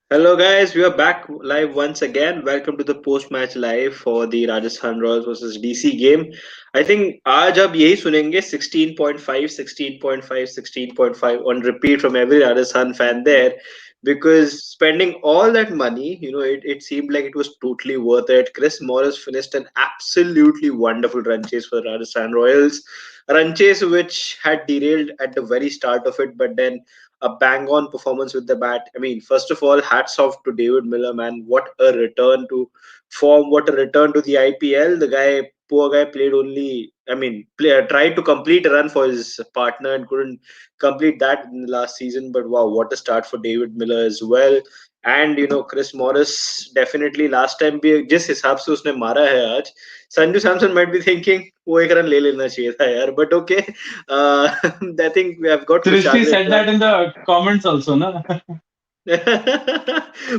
Hello guys, we are back live once again. Welcome to the post-match live for the Rajasthan Royals versus DC game. I think आज अब यही सुनेंगे 16.5, 16.5, 16.5 on repeat from every Rajasthan fan there because spending all that money, it seemed like it was totally worth it. Chris Morris finished an absolutely wonderful run chase for the Rajasthan Royals. A run chase which had derailed at the very start of it, but then a bang on performance with the bat. I mean, first of all, hats off to David Miller, man. What a return to form, what a return to the IPL. The guy, poor guy, played only, tried to complete a run for his partner and couldn't complete that in the last season. But wow, what a start for David Miller as well. And Chris Morris definitely last time भी जिस हिसाब से उसने मारा है आज Sanju Samson might be thinking वो एक रन ले लेना चाहिए था यार but okay I think we have got Srishti Kushagra said that in the comments also, na?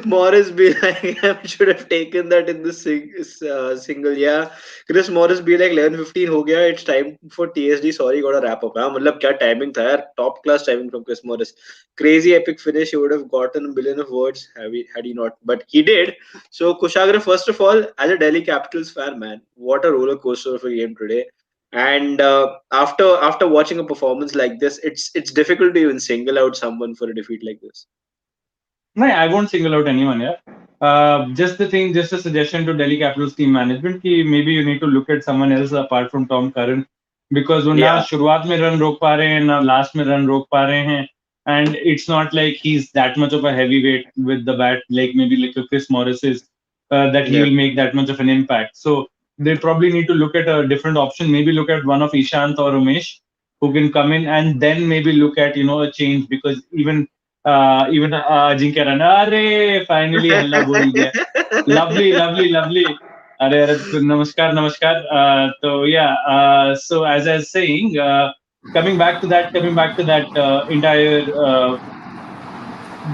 Morris be like, I should have taken that in the single. Yeah, Chris Morris be like 11:15 हो गया. It's time for TSD. Sorry, got to wrap up. हाँ, मतलब क्या timing था यार. Top class timing from Chris Morris. Crazy epic finish. He would have gotten a billion of words had he not, but he did. So Kushagra, first of all, as a Delhi Capitals fan, man, what a roller coaster of a game today. And after watching a performance like this, it's difficult to even single out someone for a defeat like this. No, I won't single out anyone here. Just a suggestion to Delhi Capitals team management कि maybe you need to look at someone else apart from Tom Curran because वो ना Yeah. शुरुआत में run रोक पा रहे हैं ना लास्ट में रन रोक पा रहे हैं and it's not like he's that much of a heavyweight with the bat like maybe like a Chris Morris is that he Yeah. will make that much of an impact. So they probably need to look at a different option. Maybe look at one of Ishant or Umesh who can come in and then maybe look at a change because even Ajinkya Rahane अरे finally हल्ला बोल दिया lovely lovely lovely अरे अरे नमस्कार नमस्कार तो yeah so as I was saying coming back to that entire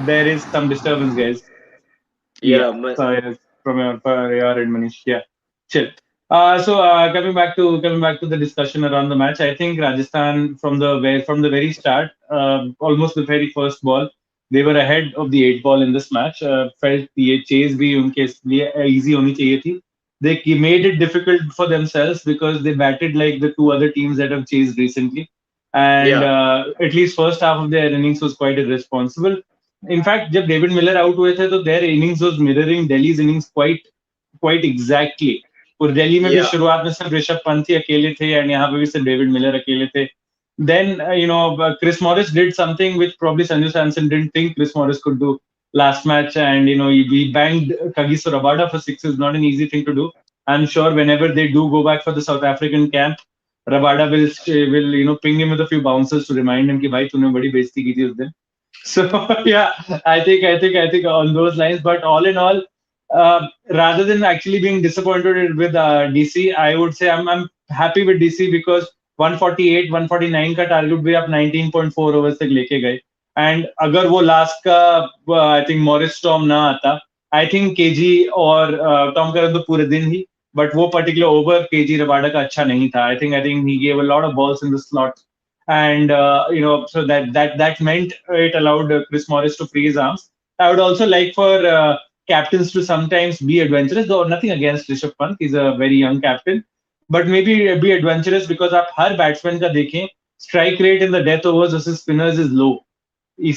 there is some disturbance guys yeah Yeah. sorry for your end Manish yeah chill coming back to the discussion around the match, I think Rajasthan from the very start, almost the very first ball, they were ahead of the eight ball in this match. Felt the chase भी उनके लिए easy होनी चाहिए थी. They made it difficult for themselves because they batted like the two other teams that have chased recently, and Yeah. at least first half of their innings was quite irresponsible. In fact, जब David Miller out हुए थे तो their innings was mirroring Delhi's innings quite exactly. और दिल्ली में भी Yeah. शुरुआत में सिर्फ ऋषभ पंत ही अकेले थे एंड यहाँ पे भी सिर्फ डेविड मिलर अकेले थे. Then Chris Morris did something which probably Sanju Samson didn't think Chris Morris could do last match, and he banged Kagiso Rabada for sixes. Not an easy thing to do. I'm sure whenever they do go back for the South African camp, Rabada will ping him with a few bouncers to remind him कि भाई तूने बड़ी बेइज्जती की थी उस दिन. So yeah, I think on those lines. But all in all, rather than actually being disappointed with DC, I would say I'm happy with DC because 148, 149 का टारगेट भी आप 19.4 ओवर्स तक लेके गए. एंड अगर वो लास्ट का आई थिंक मॉरिस टॉम ना आता, आई थिंक केजी और टॉम करन तो पूरे दिन ही, बट वो पर्टिकुलर ओवर केजी रबाडा का अच्छा नहीं था. I think he gave a lot of balls in the slot and so that meant it allowed Chris Morris to free his arms. I would also like for captains to sometimes be adventurous, though nothing against Rishabh Pant, he's a very young captain, but maybe be adventurous because आप हर batsman का देखें strike rate in the death overs versus spinners is low.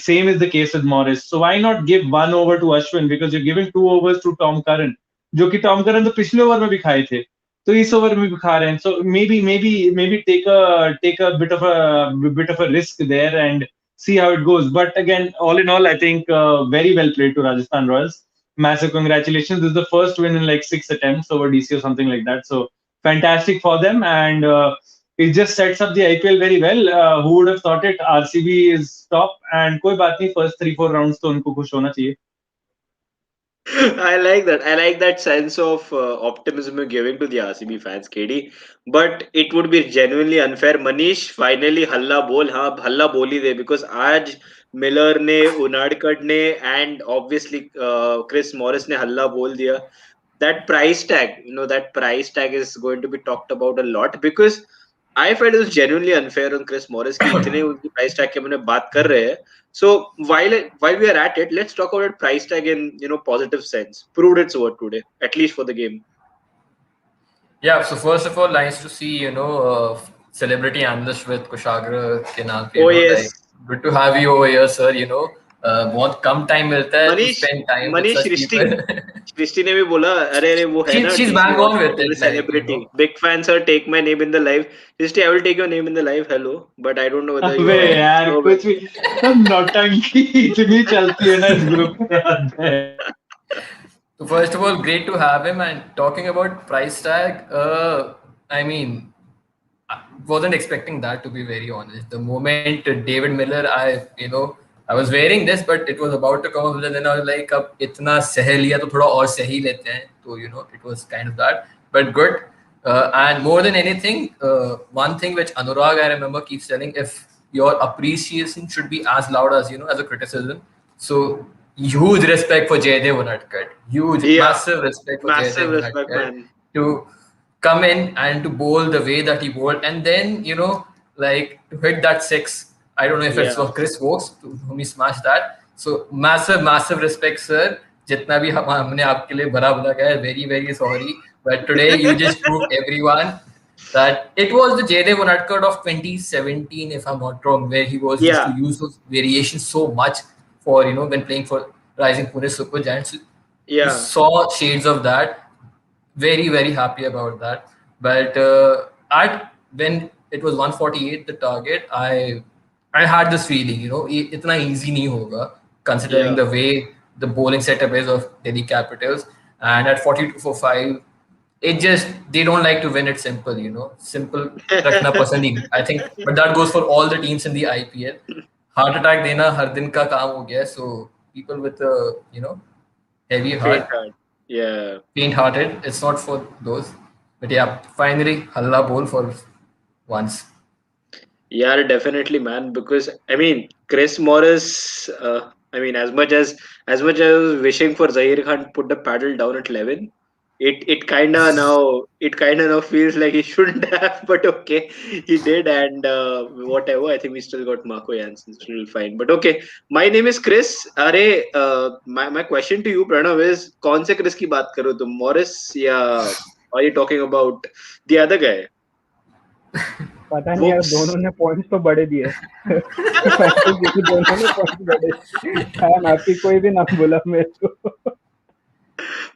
Same is the case with Morris. So why not give one over to Ashwin because you're giving 2 overs to Tom Curran, जो कि Tom Curran तो पिछले over में भी खाए थे तो इस ओवर में भी खा रहे हैं. So maybe take a bit of a risk there and see how it goes. But again, all in all, I think very well played to Rajasthan Royals. Massive congratulations. This is the first win in like 6 attempts over DC or something like that. So fantastic for them. And it just sets up the IPL very well. Who would have thought it? RCB is top, and कोई बात नहीं, first 3-4 rounds तो उनको खुश होना चाहिए. I like that. I like that sense of optimism you're giving to the RCB fans, KD. But it would be genuinely unfair. Manish, finally, हल्ला बोल. हाँ, हल्ला बोल ही दे because आज मिलर ने, उनाडकट ने, and obviously Chris Morris ने हल्ला बोल दिया. That price tag, that price tag is going to be talked about a lot because I felt it was genuinely unfair on Chris Morris कि इतने उनकी price tag के मैंने बात कर रहे हैं. So while we are at it, let's talk about price tag in positive sense. Proved its worth today, at least for the game. Yeah, so first of all, nice to see, celebrity analyst with Kushagra के नाम पे, Oh like, yes, good to have you over here, sir, बहुत कम time मिलता है to Manish spend time with Manish such Rishti people. Rishti ने भी बोला अरे अरे वो है ना She's DC bang on with Unadkat is a it, like, celebrity. Big fan sir, take my name in the live. Rishti, I will take your name in the live. Hello, but I don't know whether you अबे are यार so कुछ भी नौटंकी इतनी चलती है ना इस ग्रुप में याद है. So first of all, great to have him. And talking about price tag, I mean, I wasn't expecting that, to be very honest. The moment David Miller, I was wearing this, but it was about to come up, and then I was like, अब इतना सह लिया तो थोड़ा और सही लेते हैं. So it was kind of that, but good. And more than anything, one thing which Anurag I remember keeps telling, if your appreciation should be as loud as as a criticism. So huge respect for Jaydev Unadkat. Huge, yeah, massive respect for massive Jaydev respect, Unadkat man. to come in and to bowl the way that he bowled, and then like to hit that six. I don't know if it's Yeah. for Chris Woakes to whom he smashed that. So massive respect, sir. जितना भी हमने आपके लिए भरा भरा कहा है, very very sorry. But today you just proved everyone that it was the Jaydev Unadkat of 2017, if I'm not wrong, where he was used to Yeah, use those variations so much for when playing for Rising Pune Super Giants. You yeah, saw shades of that. Very very happy about that. But at when it was 148 the target, I had this feeling itna easy nahi hoga, considering yeah. the way the bowling setup is of Delhi Capitals. And at 42 for 5, it just they don't like to win it simple, simple rakhna pasand hi I think. But that goes for all the teams in the IPL. Heart attack dena har din ka kaam ho gaya hai. So people with a heavy Faint heart, heart. Yeah. faint-hearted. It's not for those. But yeah, finally, Halla bowl for once. Yeah, definitely, man. Because I mean, Chris Morris. I mean, as much as I was wishing for Zahir Khan to put the paddle down at 11, it kind of now feels like he shouldn't have. But okay, he did, and whatever. I think we still got Marco Jansen, still fine. But okay, my name is Chris. Are my question to you, Pranav, is कौन से Chris की बात करो तुम, Morris या are you talking about the other guy, पता नहीं यार, Woakes? दोनों ने पॉइंट्स तो बड़े दिए. फैंटेसी की दोनों ने पॉइंट्स बड़े. आई एम हैप्पी, कोई भी नाम बोला मेरे को.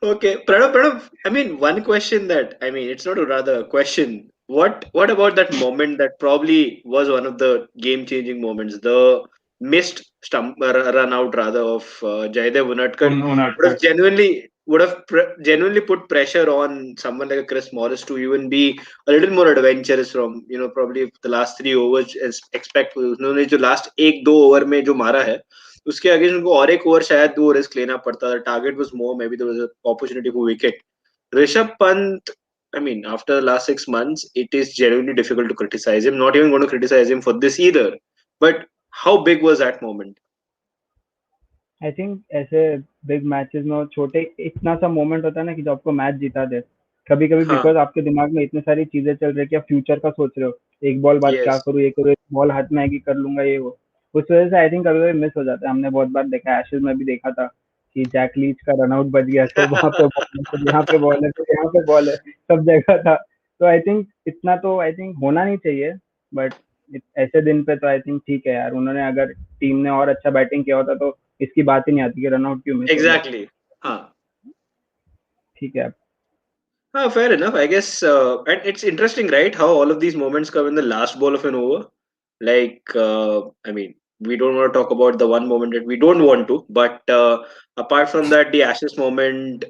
Okay, Pranav. I mean, one question that I mean, it's not a rather a question. What about that moment that probably was one of the game-changing moments? The missed run out rather of Jaydev Unadkat would have उनाटकट. genuinely put pressure on someone like a Chris Morris to even be a little more adventurous from probably the last 3 overs expect उन्होंने जो last एक दो over में जो मारा है उसके against उनको और एक ओवर शायद वो रिस्क लेना पड़ता था. Target was more, maybe there was a opportunity for wicket. Rishabh Pant, I mean, after the last 6 months, it is genuinely difficult to criticize him. Not even going to criticize him for this either. But how big was that moment? I think ऐसे big matches में और छोटे इतना सा moment होता है ना कि जो आपको मैच जिता दे. कभी कभी हाँ, बिकॉज आपके दिमाग में इतनी सारी चीजें चल रही है कि आप फ्यूचर का सोच रहे हो. एक बॉल बाद क्या yes. करूँ, ये करूँ, एक बॉल हाथ में आएगी कर लूंगा, ये वो. उस वजह से आई थिंक कभी कभी मिस हो जाता है. हमने बहुत बार देखा है, एशेज में भी देखा था कि जैक लीच का रन आउट बच गया, तो वहां पे बॉल है, तो यहाँ पे बॉल है, तो यहाँ पे बॉल है, सब जगह था. तो आई थिंक इतना तो आई थिंक होना नहीं चाहिए. बट ऐसे दिन पे तो आई थिंक ठीक है यार, उन्होंने अगर टीम ने और अच्छा बैटिंग किया होता तो इसकी बात ही नहीं आती कि रन आउट क्यों मिस हो गया. Exactly. हाँ. ठीक है. Fair enough, I guess. And it's interesting, right? How all of these moments come in the last ball of an over. Like, I mean, we don't want to talk about the one moment that we don't want to, but apart from that, the Ashes moment,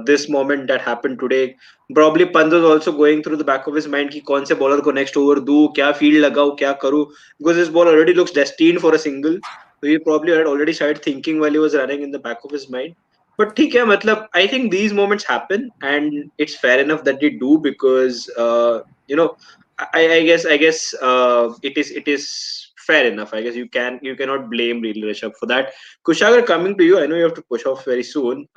this moment that happened today, probably Pant was also going through the back of his mind कि कौन से bowler को next over दूँ, क्या field लगाऊँ, क्या करूँ, because this ball already looks destined for a single. So he probably had already started thinking while he was running in the back of his mind. But ठीक है, मतलब I think these moments happen and it's fair enough that they do because you know I guess it is fair enough. I guess you cannot blame really Rishabh for that. Kushagar, coming to you, I know you have to push off very soon.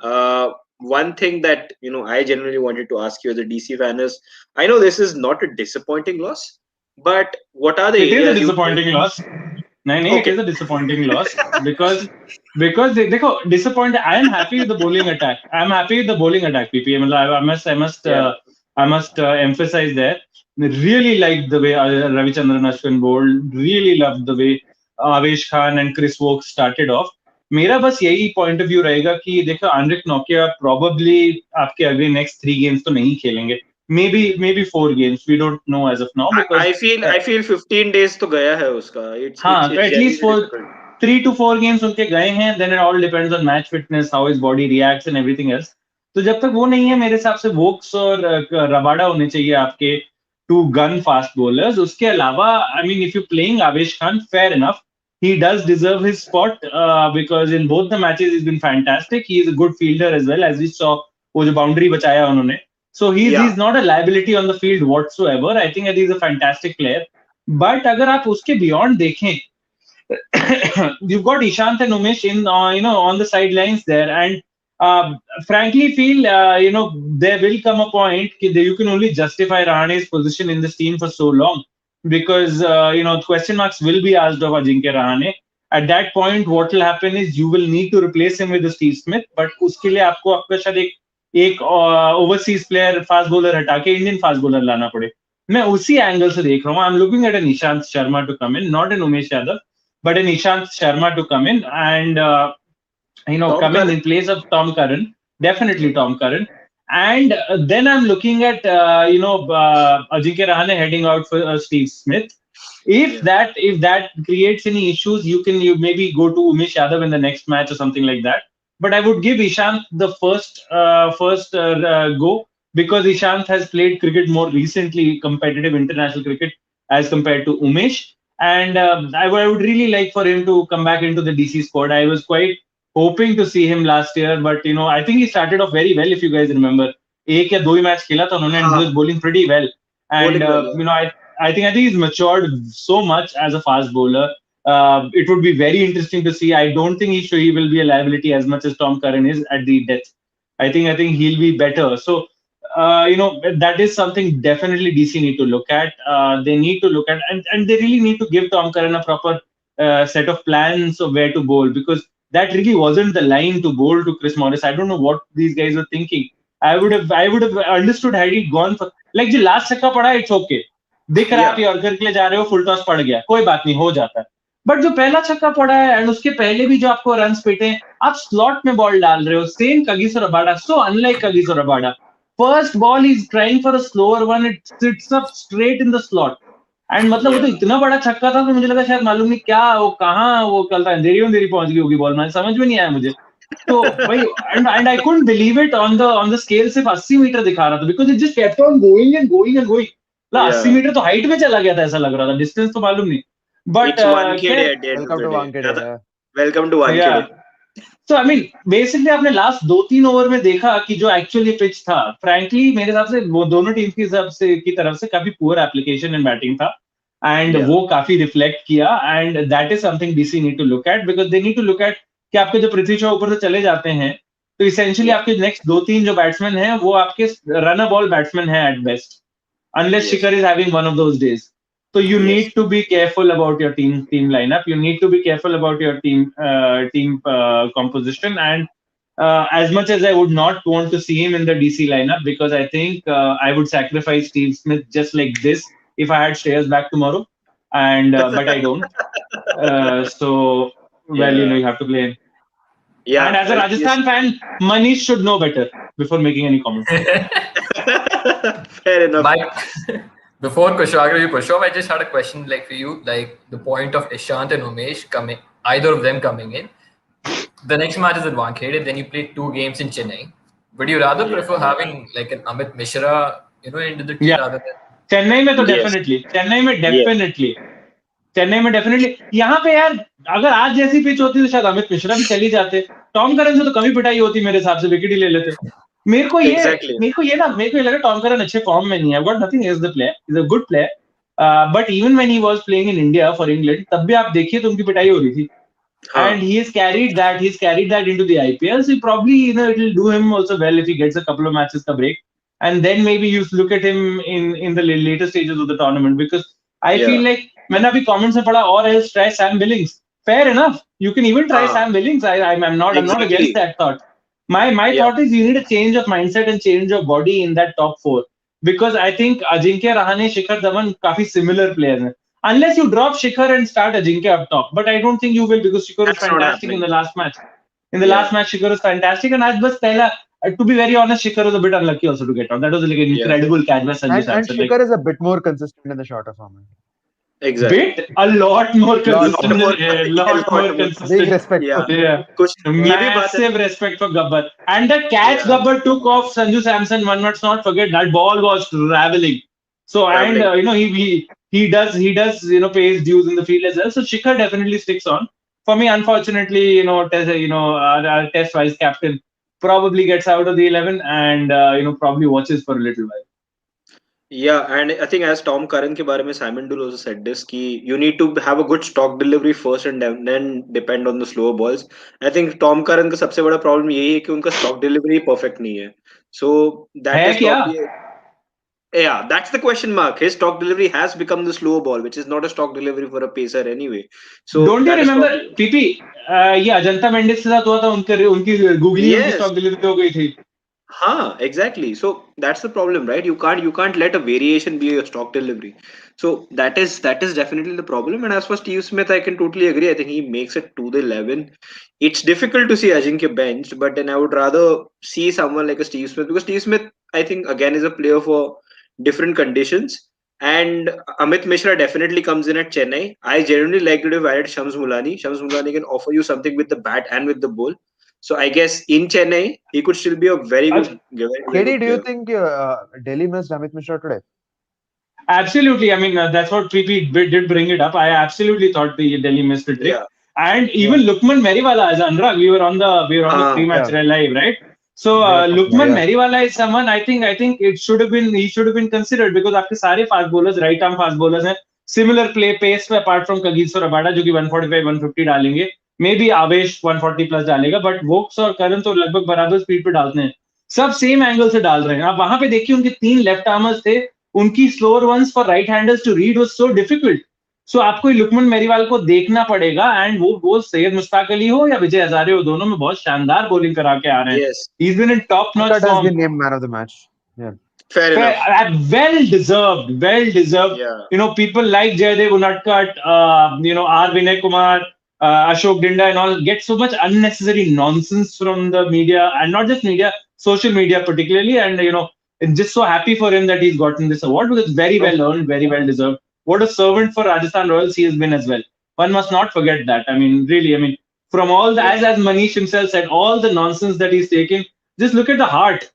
One thing that I genuinely wanted to ask you as a DC fan is, I know this is not a disappointing loss, But what are the It is a areas you think? disappointing loss. No, it Okay. is a disappointing loss because देखो disappointed. I am happy with the bowling attack. I am happy with the bowling attack. PPM. Yeah. I must emphasize there. Really liked the way Ravichandran Ashwin bowled. Really loved the way Avesh Khan and Chris Woakes started off. मेरा बस यही point of view रहेगा कि देखो आंद्रिक Nokia probably आपके अगले next 3 games तो नहीं खेलेंगे. Maybe 4 games. We don't know as of now because I feel 15 days तो गया है उसका. हाँ तो It's at least genuinely for difficult. 3 to 4 games उनके गए हैं. Then it all depends on match fitness, how his body reacts and everything else. तो जब तक वो नहीं है मेरे हिसाब से वोक्स और रबाडा होने चाहिए आपके टू गन फास्ट बॉलर्स. उसके अलावा I mean if you playing Avesh Khan, fair enough, he does deserve his spot because in both the matches he's been fantastic. He is a good fielder as well, as we saw वो जो boundary बचाया उन्होंने. So Yeah. he's not a liability on the field whatsoever. I think that he's a fantastic player. But अगर आप उसके beyond देखें, you've got Ishant and Umesh in on the sidelines there, and uh, frankly feel there will come a point you can only justify Rahane's position in this team for so long because question marks will be asked of Ajinkya Rahane. At that point, what will happen is you will need to replace him with the Steve Smith, but उसके लिए आपको आपका शायद एक overseas player fast bowler हटा के Indian fast bowler लाना पड़े. मैं उसी एंगल से देख रहा हूँ. I am looking at an Ishant Sharma to come in, not an Umesh Yadav, but an Ishant Sharma to come in and Tom come in Curran? place of Tom Curran, definitely Tom Curran. And then I'm looking at Ajinkya Rahane heading out for Steve Smith. If Yeah. that creates any issues, you maybe go to Umesh Yadav in the next match or something like that. But I would give Ishant the first go because Ishant has played cricket more recently, competitive international cricket, as compared to Umesh. And I would really like for him to come back into the DC squad. I was quite hoping to see him last year, but I think he started off very well. If you guys remember, एक या दो ही match खेला था उन्होंने, and he was हाँ, bowling pretty well. And bowling well, yeah. I think he's matured so much as a fast bowler. It would be very interesting to see. I don't think he will be a liability as much as Tom Curran is at the death. I think he'll be better. So that is something definitely DC need to look at. They need to look at, and they really need to give Tom Curran a proper set of plans of where to bowl, because that really wasn't the line to bowl to Chris Morris. I don't know what these guys were thinking. I would have understood had he gone for like the last छक्का पड़ा, it's okay. दिख रहा है आप Yeah. Yorker के लिए जा रहे हो, फुल टॉस पड़ गया, कोई बात नहीं, हो जाता है. बट जो पहला छक्का पड़ा है एंड उसके पहले भी जो आपको रन पिटे, आप स्लॉट में बॉल डाल रहे हो. Same Kagiso Rabada, so unlike Kagiso Rabada. First ball he's trying for a slower one, it sits up straight in the slot. And मतलब वो तो Yeah. इतना बड़ा छक्का था कि मुझे लगा शायद मालूम नहीं क्या वो कहाँ वो कल था, अंधेरी अंधेरी पहुंच गई होगी बॉल, मैं समझ में नहीं आया मुझे. तो भाई and I couldn't believe it on the scale. सिर्फ 80 मीटर दिखा रहा था because it just kept on going and going and going. 80 Yeah. Metre तो हाइट में चला गया था ऐसा लग रहा था, डिस्टेंस तो मालूम नहीं. बट It's Wankhede खैर at the end of Welcome the to day. Wankhede. Yeah. Welcome to या Wankhede. So I mean basically आपने लास्ट 2-3 ओवर में देखा कि जो एक्चुअली पिच था, फ्रैंकली मेरे हिसाब से वो दोनों टीम की तरफ से काफी पुअर एप्लीकेशन इन बैटिंग था. And Yeah. वो काफी रिफ्लेक्ट किया, and that is something DC need to look at, because they need to look at कि आपके जो पृथ्वी शॉ ऊपर से चले जाते हैं तो इसेंशियली Yeah. आपके नेक्स्ट 2-3 जो बैट्समैन हैं वो आपके रनर बॉल बैट्समैन हैं at best, unless Yes. Shikhar is having one of those days. So you Yes. need to be careful about your team lineup. You need to be careful about your team composition. And as much as I would not want to see him in the DC lineup, because I think I would sacrifice Steve Smith just like this if I had Shreyas back tomorrow. And but I don't. So well, Yeah. you have to play him. Yeah. And as a Yes. Rajasthan fan, Manish should know better before making any comments. Fair enough. Before Kushagra, you push off, I just had a question like for you, like the point of Ishant and Umesh coming, either of them coming in. The next match is at Wankhede, then you play 2 games in Chennai. Would you rather prefer having like an Amit Mishra, into the team Yeah. rather than? Chennai में तो Yes. Definitely, Chennai में definitely. यहाँ पे यार अगर आज जैसी pitch होती तो शायद अमित मिश्रा भी चली जाते. टॉम करन से तो कमी पिटाई होती मेरे हिसाब से, विकेट ही ले लेते. मेरे को Exactly. ये लगा टॉम करन अच्छे फॉर्म में नहीं है. Got nothing against the player, is a good player, but even when he was playing in India for England, तब भी आप देखिए तो उनकी पिटाई हो रही थी. हाँ. And he's carried that into the IPL. So probably it'll do him also well if he gets a couple of matches to break, and then maybe you look at him in the later stages of the tournament, because I feel like मैंने अभी comments में पढ़ा or else try Sam Billings. Fair enough. You can even try Sam Billings. I'm not against that thought. My thought is you need a change of mindset and change of body in that top four. Because I think Ajinkya Rahane, Shikhar Dhawan, काफी similar players हैं. Unless you drop Shikhar and start Ajinkya up top. But I don't think you will because Shikhar was fantastic in the last match. In the last match, Shikhar was fantastic. And आज बस पहला, to be very honest, Shikhar was a bit unlucky also to get out. That was like an incredible catch by Sanju Samson. And Shikhar is a bit more consistent in the shorter format. Exactly. A lot more consistent. Big respect. Yeah. Massive respect for Gabbar. And the catch Gabbar took off Sanju Samson, one must not forget that ball was traveling. So and he does pay his dues in the field as well. So Shikhar definitely sticks on. For me, unfortunately, our test vice captain probably gets out of the 11 and probably watches for a little while. Yeah, and I think as Tom Curran के बारे में Simon Dull also said this कि you need to have a good stock delivery first and then depend on the slower balls. I think Tom Curran का सबसे बड़ा problem यही है कि उनका stock delivery perfect नहीं है. So that is probably that's the question mark. His stock delivery has become the slower ball, which is not a stock delivery for a pacer anyway. So don't you remember PP? ये अजंता मेंडिस के साथ हुआ था उनकी googly उनकी stock delivery हो गई थी. Exactly. So that's the problem, right? You can't let a variation be your stock delivery. So that is definitely the problem. And as for Steve Smith, I can totally agree. I think he makes it to the 11. It's difficult to see Ajinkya benched, but then I would rather see someone like a Steve Smith because Steve Smith, I think, again is a player for different conditions. And Amit Mishra definitely comes in at Chennai. I genuinely like to have added Shams Mulani. Shams Mulani can offer you something with the bat and with the ball. So I guess in Chennai, he could still be a very good. KD, do you think Delhi missed Amit Mishra today? Absolutely. I mean, that's what PP did bring it up. I absolutely thought the Delhi missed it. Yeah. And even Lukman Meriwala as Anurag, we were on the pre-match live, right? So Lukman Meriwala is someone I think he should have been considered because after सारे fast bowlers, right arm fast bowlers हैं, similar play pace apart from Kagis or Rabada जो कि 145, 150 डालेंगे. Maybe Avesh 140 plus डालेगा, but Woakes और Karan तो लगभग बराबर स्पीड पे डालते हैं. सब सेम एंगल से डाल रहे हैं. आप वहां पे देखिए उनके 3 लेफ्ट आर्मर्स थे. उनकी slower ones for right handers to read was so difficult. So आपको लुकमन मेरीवाल को देखना पड़ेगा एंड वो सैयद मुश्ताक अली हो या विजय हजारे हो, दोनों में बहुत शानदार बॉलिंग करा के आ रहे हैं. He is been in top notch form. That has been named man of the match. Yeah. Fair enough. Well deserved. Yeah. People like Jaydev Unadkat, R. Vinay Kumar, Ashok Dinda and all get so much unnecessary nonsense from the media, and not just media, social media particularly. And I'm just so happy for him that he's gotten this award because it's very well earned, very well deserved. What a servant for Rajasthan Royals he has been as well. One must not forget that. I mean, really, from all the, as Manish himself said, all the nonsense that he's taking, just look at the heart.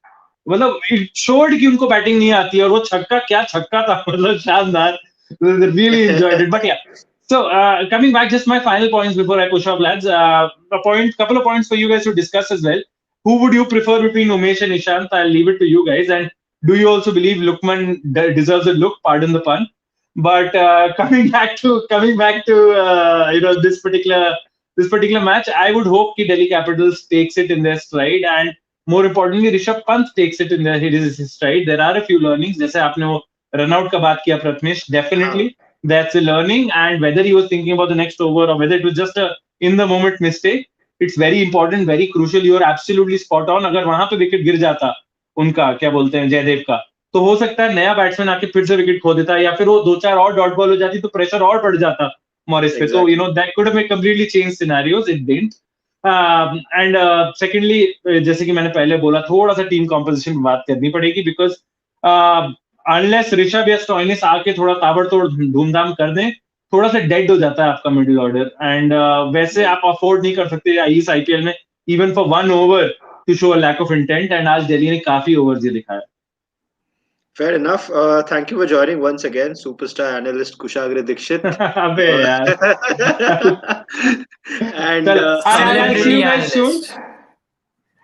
मतलब it showed कि उनको batting नहीं आती और वो क्या छक्का था, मतलब शानदार. Really enjoyed it. But yeah, so coming back, just my final points before I push off, lads. Couple of points for you guys to discuss as well. Who would you prefer between Umesh and Ishant? I'll leave it to you guys. And do you also believe Lukman deserves a look? Pardon the pun. But coming back to this particular match, I would hope that Delhi Capitals takes it in their stride, and more importantly, Rishabh Pant takes it in his stride. There are a few learnings. जैसे आपने वो run out का बात किया Prathamesh, definitely that's a learning. And whether he was thinking about the next over or whether it was just a in the moment mistake, it's very important, very crucial. You are absolutely spot on. अगर वहां पे wicket गिर जाता उनका, क्या बोलते हैं, जयदेव का, तो हो सकता है नया बैट्समैन आके फिर से विकेट खो देता, या फिर वो 2-4 और डॉट बॉल हो जाती तो प्रेशर और बढ़ जाता मॉरिस पे. तो that could have completely changed scenarios. It didn't. And secondly, जैसे कि मैंने पहले बोला, थोड़ा सा टीम कॉम्पोजिशन में बात करनी पड़ेगी बिकॉज अनलेस ऋषभ या स्टॉइनिस आके थोड़ा ताबड़तोड़ धूमधाम कर दें, थोड़ा सा डेड हो जाता है आपका मिडिल ऑर्डर. एंड वैसे आप अफोर्ड नहीं कर सकते इस आईपीएल में even for 1 over to show a lack of intent. And आज दिल्ली ने काफी ओवर्स ये दिखाया. Fair enough. Thank you for joining once again, superstar analyst Kushagra Dikshit. अबे यार. And I'll see you guys soon.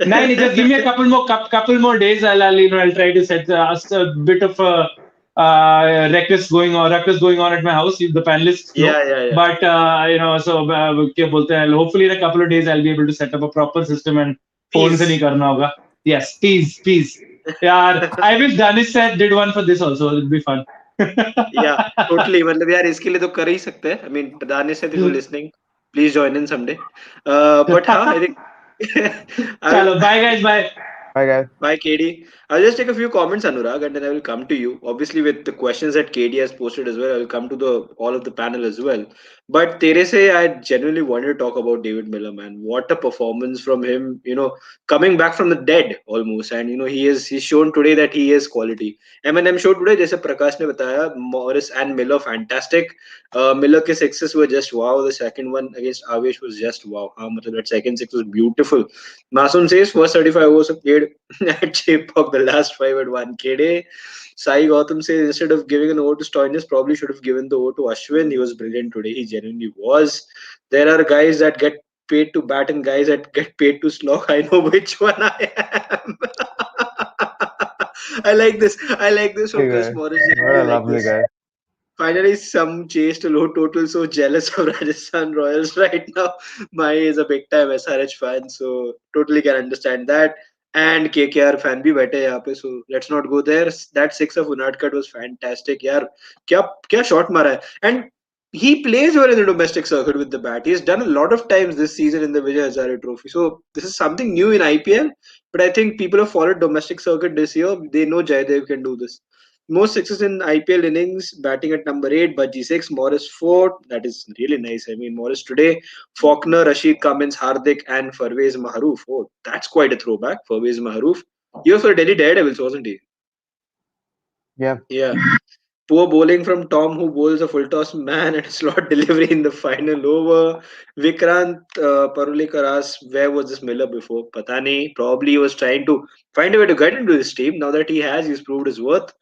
No, just give me a couple more days. I'll try to set a bit of a ruckus going on at my house. The panelists know. Yeah. But so क्या बोलते हैं, hopefully in a couple of days I'll be able to set up a proper system and phone से नहीं करना होगा. Yes, peace. Yeah, I wish Danish did one for this also. It'll be fun. Yeah, totally. मतलब यार इसके लिए तो कर ही सकते हैं. I mean, Danesh, if you're listening, please join in someday. But हाँ, I think I'll. Chalo, bye guys, bye. Bye, guys. Bye, KD. I'll just take a few comments, Anurag, and then I will come to you. Obviously, with the questions that KD has posted as well, I will come to the all of the panel as well. But Terese, I genuinely wanted to talk about David Miller, man. What a performance from him! Coming back from the dead almost, and he's shown today that he is quality. M&M showed today, जैसे प्रकाश ने बताया, Morris and Miller fantastic. Miller के sixes were just wow. The second one against Avesh was just wow. हाँ, मतलब that second six was beautiful. Masoon says first 35 overs played at Chepauk, the last five at 1 KD. Sai Gautam says instead of giving an over to Stoinis, probably should have given the over to Ashwin. He was brilliant today. He genuinely was. There are guys that get paid to bat and guys that get paid to slog. I know which one I am. I like this. I like this from Hey, Chris guy. Morris. What I a like lovely this. guy. Finally, some chased a low total. So jealous of Rajasthan Royals right now. My is a big time SRH fan, so totally can understand that. And KKR fan भी बैठे हैं यहाँ पे, so let's not go there. That six of Unadkat was fantastic. यार क्या क्या shot मारा है. And he plays well in the domestic circuit with the bat. He has done a lot of times this season in the Vijay Hazare Trophy. So this is something new in IPL. But I think people have followed domestic circuit this year. They know Jaydev can do this. Most sixes in IPL innings, batting at number 8, Bajji 6, Morris 4. That is really nice. I mean, Morris today, Faulkner, Rashid Cummins, Hardik, and Farvez Maharouf. Oh, that's quite a throwback. Farvez Maharouf. He was for Delhi Daredevils, wasn't he? Yeah. Yeah. Poor bowling from Tom, who bowls a full toss man and a slot delivery in the final over. Vikrant Parulekar asked, where was this Miller before? Pata nahi. Probably he was trying to find a way to get into this team. Now that he has, he's proved his worth.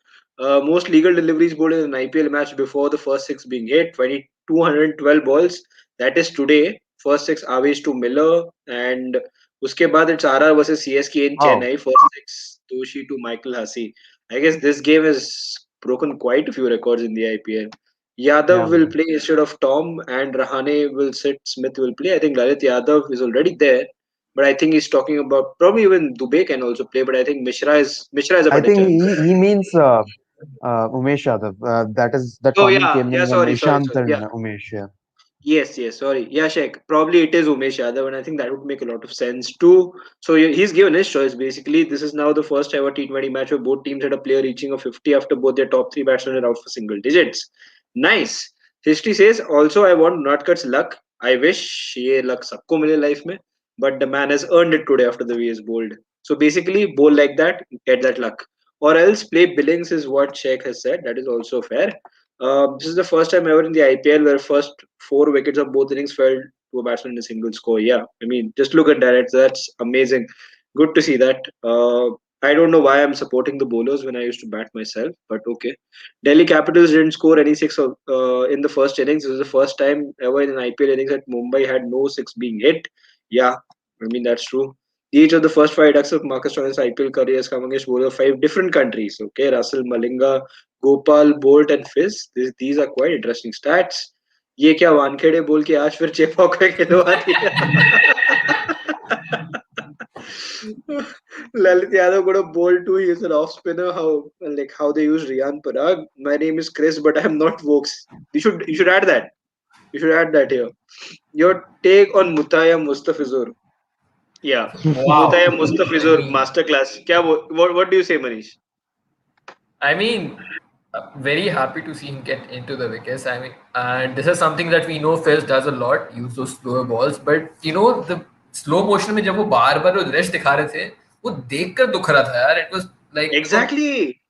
Most legal deliveries bowled in an IPL match before the first six being hit. 212 balls. That is today. First six Avesh to Miller. And uske baad it's RR versus CSK in Oh, Chennai. First six Doshi to Michael Hussey. I guess this game has broken quite a few records in the IPL. Yadav yeah. will play instead of Tom, and Rahane will sit. Smith will play. I think Lalit Yadav is already there, but I think he's talking about probably even Dubey can also play. But I think Mishra is a I better think chance. he means Umesh Yadav. That Oh comment yeah, came yeah. in when Sorry. Ishant and Yeah, Umesh. Yeah. yes. Sorry. Yeah, Sheikh. Probably it is Umesh Yadav, and I think that would make a lot of sense too. So he's given his choice. Basically, this is now the first ever T20 match where both teams had a player reaching a 50 after both their top three batsmen are out for single digits. Nice. History says also I want Notkat's luck. I wish ये luck सबको मिले life में, but the man has earned it today after the way he's bowled. So basically, bowl like that, get that luck, or else play Billings is what Sheikh has said. That is also fair. This is the first time ever in the IPL where first four wickets of both innings fell to a batsman in a single score. Yeah, I mean, just look at that. That's amazing. Good to see that. I don't know why I'm supporting the bowlers when I used to bat myself, but okay. Delhi Capitals didn't score any six in the first innings. This was the first time ever in an IPL innings that Mumbai had no six being hit. Yeah, I mean, that's true. Each of the first five ducks of Marcus Stoinis' IPL career has come against bowlers of five different countries. Okay, Russell, Malinga, Gopal, Bolt, and Fizz. These are quite interesting stats. ये क्या वानखेड़े बोल के आज फिर चेपॉक का खिलवा दिया. Lalit Yadav got a ball too. He is an off spinner. How they use Riyan Parag. My name is Chris, but I'm not Woakes. You should add that. You should add that here. Your take on Mutaya Mustafizur. Yeah, Mutaya Wow. I Mustafizur mean, masterclass. What do you say, Manish? I mean, very happy to see him get into the wickets. I mean, and this is something that we know Fizz does a lot, use those slower balls. But the slow motion में जब वो बार-बार वो rest दिखा रहे थे, वो देखकर दुख रहा था यार. It was like, Exactly.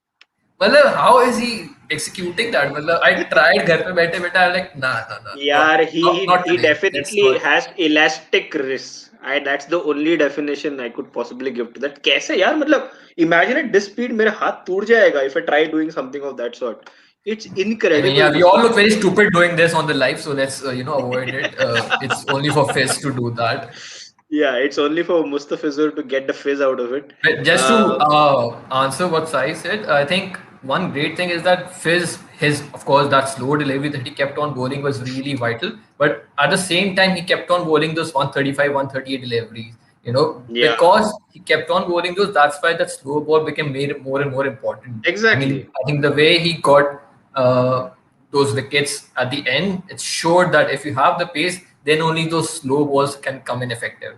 मतलब how is he executing that? मतलब I tried घर पे बैठे-बैठे, I'm like, nah, Yeah, not he today. Let's definitely not. has elastic wrists. That's the only definition I could possibly give to that. कैसे यार मतलब imagine at this speed मेरा हाथ टूट जाएगा if I try doing something of that sort. It's I mean, incredible, yeah, we all look Mustafa. very stupid doing this on the live, so let's avoid it. It's only for Fizz to do that. Yeah, it's only for Mustafizur to get the fizz out of it. But just to answer what Sai said, I think one great thing is that Fizz, of course, that slow delivery that he kept on bowling was really vital. But at the same time, he kept on bowling those 135, 138 deliveries. Yeah, Because he kept on bowling those, that's why that slow ball became made more and more important. I exactly. mean, I think the way he got uh, those wickets at the end, it showed that if you have the pace, then only those slow balls can come in effective.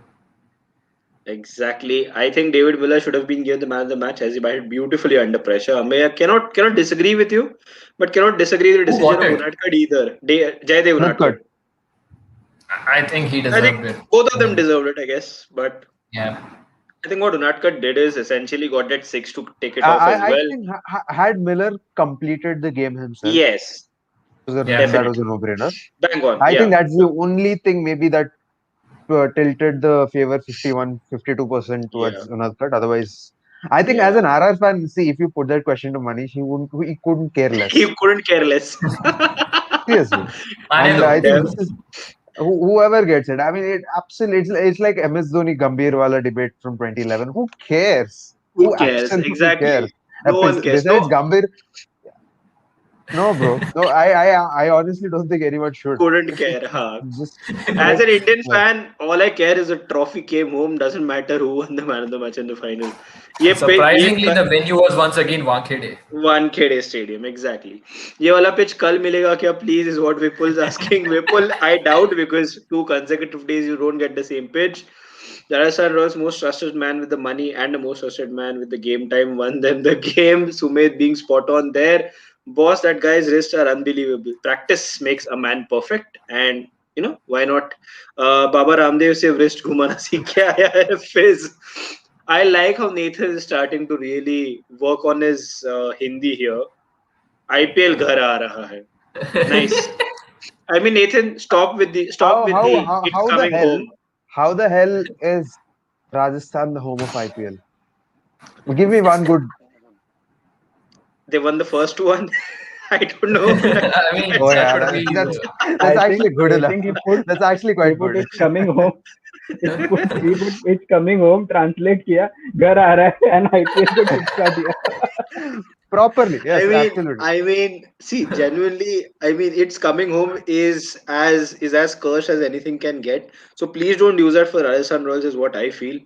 Exactly. I think David Miller should have been given the man of the match as he batted beautifully under pressure. Ameya cannot disagree with you, but cannot disagree with the Who decision got of it? Unadkat either. Jaydev Unadkat. Unadkat. I think he I think deserved it. both of them deserved it, I guess. But Yeah. I think what Unadkat did is essentially got that six to take it off as I well. think had Miller completed the game himself, Yes, Yeah. that was a definitely. no-brainer. Bang on. I think Yeah. that's the only thing maybe that tilted the favor 51-52% Yeah. towards Unadkat. Otherwise, I think as Yeah. an RR fan, see, if you put that question to Manish, he couldn't care He less. couldn't care less. Seriously. Mane And though. I think Dev- this is whoever gets it. I mean, it absolutely it's like MS Dhoni Gambhir wala debate from 2011. Who cares? Who Who cares? absolutely cares? Exactly. No one cares. Besides No, Gambhir, no, bro. No, I honestly don't think anyone should. couldn't care. Huh? Just As let. an Indian Yeah. fan, all I care is the trophy came home. Doesn't matter who won the man of the match in the final. ये Surprisingly, the venue was once again Wankhede. One Khede stadium exactly ये वाला pitch कल मिलेगा क्या please is what Vipul is asking Vipul I doubt because 2 consecutive days you don't get the same pitch. Rajasthan Royals most trusted man with the money and the most trusted man with the game time won them the game. Sumit being spot on there. Boss, that guy's wrists are unbelievable. Practice makes a man perfect, and why not? Baba Ramdev se wrist घुमाना सीख के आया है Fizz. I like how Nathan is starting to really work on his Hindi here. IPL घर आ रहा है. Nice. I mean, Nathan, stop with the it's How the coming hell home. is Rajasthan the home of IPL? Give me one good. They won the first one. I don't know. I mean, Oh that yeah, could be. that's I actually think good I enough. think he put That's actually he quite put good. it's coming home. he put it's coming home. Translate किया घर आ रहा है and IPL को चिपका दिया. Properly, yes, I mean, absolutely. see, genuinely, I mean, it's coming home is as cursed as anything can get. So please don't use that for Rajasthan Royals, is what I feel.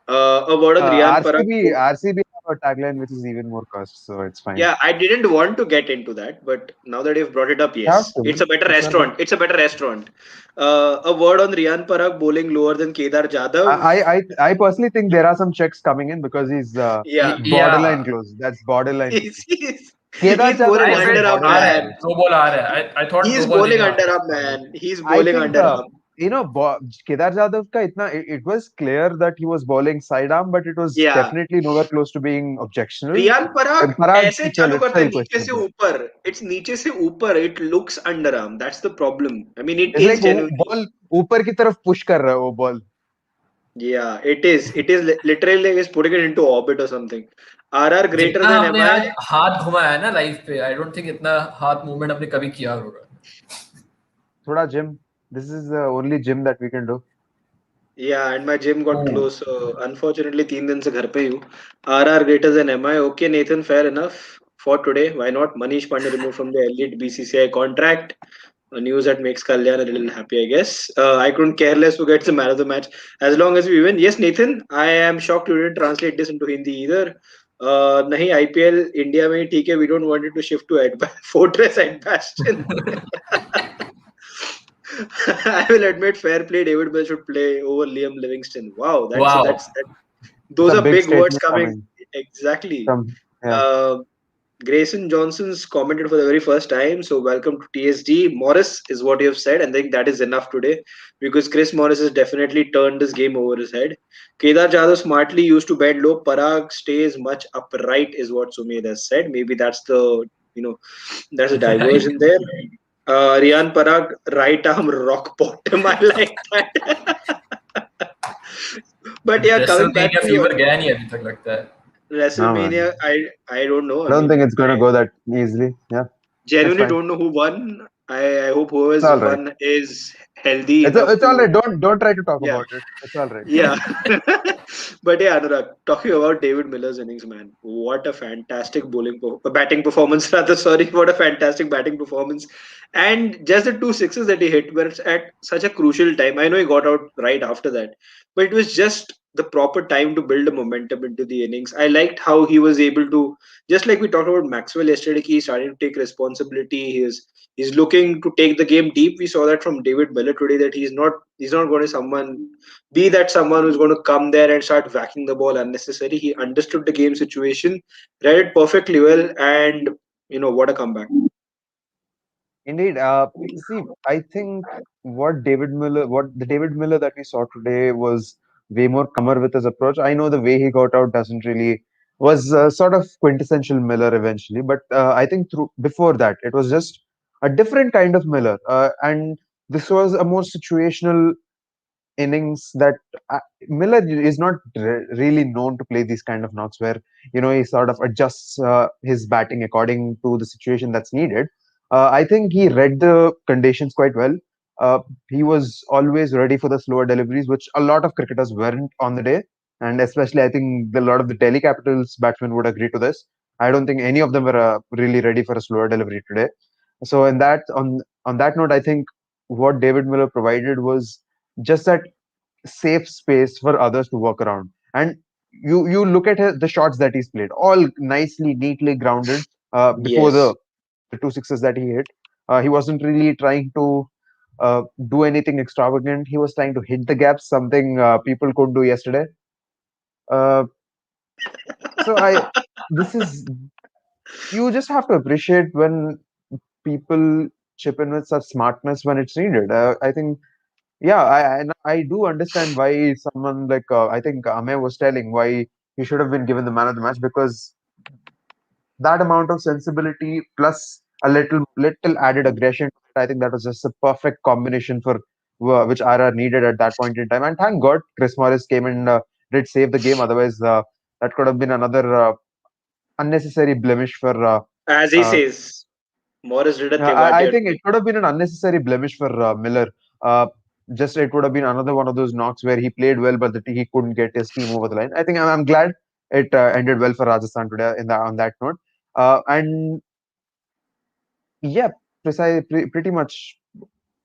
A word on Riyan Parag. RCB have a tagline which is even more cursed, so it's fine. Yeah, I didn't want to get into that, but now that you've brought it up, You have yes, to, it's man. a better It's all right. restaurant. It's a better restaurant. A word on Riyan Parag bowling lower than Kedar Jadhav. I personally think there are some checks coming in because Yeah, he's borderline Yeah. close. That's borderline he's, close. he's, Kedar he's Jadhav bowling I was said like underarm, आ रहा borderline है, man. close. no ball आ रहा है. I thought He's no ball bowling देने वाला underarm, है. man. He's I bowling think underarm. Kedar Jadhav ka it was clear that he was bowling sidearm, but it was Yeah. definitely nowhere close to being objectionable. Riyan Parag And Parag, ऐसे chal, चालू it's करता है still नीचे से questionable. ऊपर. It's नीचे से ऊपर. It looks underarm. That's the problem. I mean, it It's is like वो genuinely. ball ऊपर की तरफ push कर रहा है वो ball. Yeah, it is. It is literally like it's putting it into orbit or something. RR greater जितना than हमने MI. आज हाथ घुमाया है ना लाइफ पे, आई डोंट थिंक इतना हाथ मूवमेंट हमने कभी किया होगा. थोड़ा gym. This is the only gym that we can do. Yeah, and my gym got Oh. close. So unfortunately, 3 दिन से घर पे ही हूँ. RR greater than MI. Okay, Nathan, fair enough for today. Why not? Manish Pandey removed from the elite BCCI contract. A news that makes Kalyan a little happy, I guess. I couldn't care less who gets the man of the match as long as we win. Yes, Nathan, I am shocked you didn't translate this into Hindi either. नहीं IPL India में ही ठीक है. We don't want it to shift to Fortress Edgbaston. I will admit, fair play. David Bell should play over Liam Livingston. Wow, Wow. those It's a are big big words statement coming. coming Exactly. from yeah. Grayson Johnson's commented for the very first time. So welcome to TSD. Morris is what you have said, and I think that is enough today because Chris Morris has definitely turned this game over his head. Kedar Jadhav smartly used to bend low. Parag stays much upright, is what Sumit has said. Maybe that's that's a diversion there. Riyan Parag, right arm rock bottom. I like that. But yeah, coming back WrestleMania to fever your गया नहीं अभी तक लगता है. No, man. WrestleMania, I don't know. I don't think it's gonna go that easily. Yeah, it's Genuinely fine. don't know who won. I hope It's whoever's all right. won is healthy enough It's all to. right. Don't try to talk Yeah, about it. It's all right. yeah. But yeah, Anurag, talking about David Miller's innings, man, what a fantastic batting performance, rather. Sorry, what a fantastic batting performance. And just the 2 sixes that he hit were at such a crucial time. I know he got out right after that, but it was just the proper time to build a momentum into the innings. I liked how he was able to, just like we talked about Maxwell yesterday, he started to take responsibility. He's looking to take the game deep. We saw that from David Miller today, that he's not going to someone who's going to come there and start whacking the ball unnecessary. He understood the game situation, read it perfectly well, and what a comeback. Indeed. See, I think what the David Miller that we saw today was way more calmer with his approach. I know the way he got out doesn't really was sort of quintessential Miller eventually, but I think through before that it was just a different kind of Miller, and this was a more situational innings that Miller is not really known to play these kind of knocks where he sort of adjusts his batting according to the situation that's needed. I think he read the conditions quite well. Uh, he was always ready for the slower deliveries, which a lot of cricketers weren't on the day, and especially I think a lot of the Delhi Capitals batsmen would agree to this. I don't think any of them were really ready for a slower delivery today. So in that on that note, I think what David Miller provided was just that safe space for others to work around. And you look at the shots that he's played, all nicely, neatly grounded. Before Yes. the two sixes that he hit, he wasn't really trying to do anything extravagant. He was trying to hit the gaps, something people couldn't do yesterday. Uh, so I, this is you just have to appreciate when people chip in with such smartness when it's needed. I think yeah, I do understand why someone like I think Amey was telling why he should have been given the man of the match because that amount of sensibility plus a little added aggression. I think that was just a perfect combination for which RR needed at that point in time. And thank God Chris Morris came and did save the game. Otherwise, that could have been another unnecessary blemish for. As he Uh, says, Morris did a I Tewatia think it today. could have been an unnecessary blemish for Miller. Uh, just it would have been another one of those knocks where he played well, but he couldn't get his team over the line. I think I'm glad it ended well for Rajasthan today on that note. And yeah, pretty much.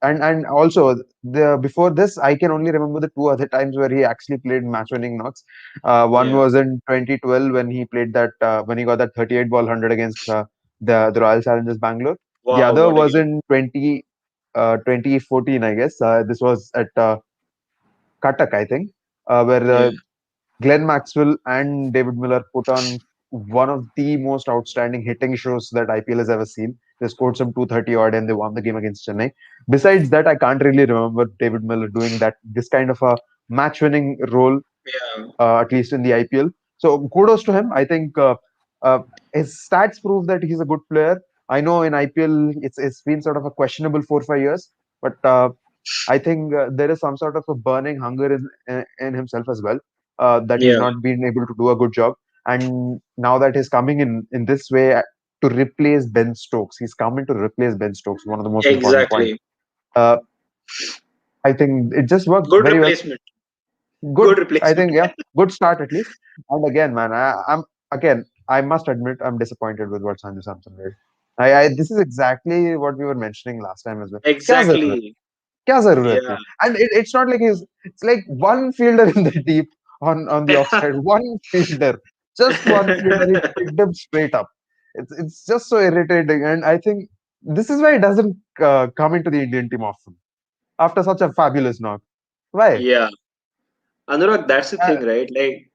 And also the before this, I can only remember the two other times where he actually played match-winning knocks. One Yeah. was in 2012 when he played that when he got that 38 ball 100 against the Royal Challengers Bangalore. The Wow, other what a was game. in 2014, I guess. This was at Cuttack, I think, where Yeah. Glenn Maxwell and David Miller put on one of the most outstanding hitting shows that IPL has ever seen. They scored some 230 odd and they won the game against Chennai. Besides that, I can't really remember David Miller doing this kind of a match winning role, Yeah. at least in the IPL. So kudos to him. I think uh, his stats prove that he's a good player. I know in IPL it's been sort of a questionable 4 5 years, but I think there is some sort of a burning hunger in himself as well, that he's Yeah. not been able to do a good job. And now that he's coming in this way to replace Ben Stokes, he's coming to replace Ben Stokes, one of the most important points. Exactly. Uh, I think it just works Good very well. replacement. Good, Good I replacement. think, yeah, good start at least. And again, man, I must admit, I'm disappointed with what Sanju Samson did. This is exactly what we were mentioning last time as well. क्या जरूरत Exactly. क्या जरूरत Yeah. थी? And it's not like it's like one fielder in the deep on the offside, one fielder, just one fielder. He picked him straight up. It's just so irritating, and I think this is why he doesn't come into the Indian team often after such a fabulous knock. Why? Yeah. Anurag, that's the Uh, thing, right? Like,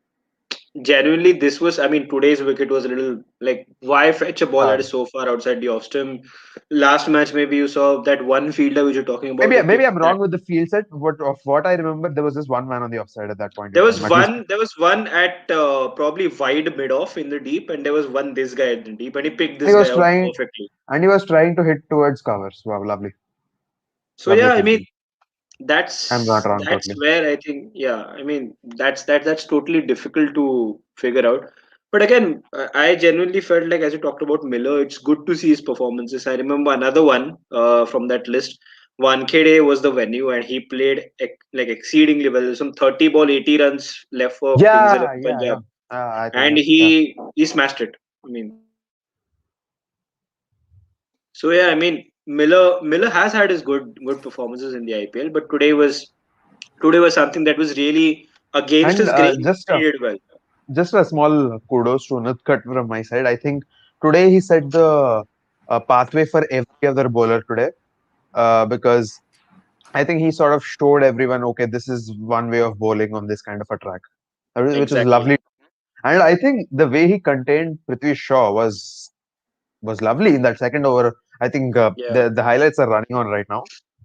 genuinely, this was, I mean, today's wicket was a little like, why fetch a ball that uh, is so far outside the off stump? Last match, maybe you saw that one fielder which you're talking about maybe who maybe picked I'm that. wrong with the field set, but of what I remember, there was just one man on the offside at that point in There was time. At least one. There was one at probably wide mid off in the deep, and there was one this guy at the deep, and he picked he this was guy out trying, perfectly. and he was trying to hit towards covers. Wow, lovely, So lovely yeah, I mean, thinking. I'm not wrong that's totally. where I think, yeah, I mean, that's totally difficult to figure out. But again, I genuinely felt like, as you talked about Miller, it's good to see his performances. I remember another one from that list. Wankhede was the venue, and he played like exceedingly well. Some 30 ball, 80 runs left for Kings Yeah, 11 yeah, yeah. Punjab, I think and that. Yeah. he smashed it. I mean, so yeah, I mean, Miller has had his good performances in the IPL, but today was something that was really Against And his grain, just he did well. just a small kudos to Unadkat from my side. I think today he set the pathway for every other bowler today, because I think he sort of showed everyone, okay, this is one way of bowling on this kind of a track, which is Exactly. lovely. And I think the way he contained Prithvi Shaw was lovely in that second over. I think Yeah. the highlights are running on right now.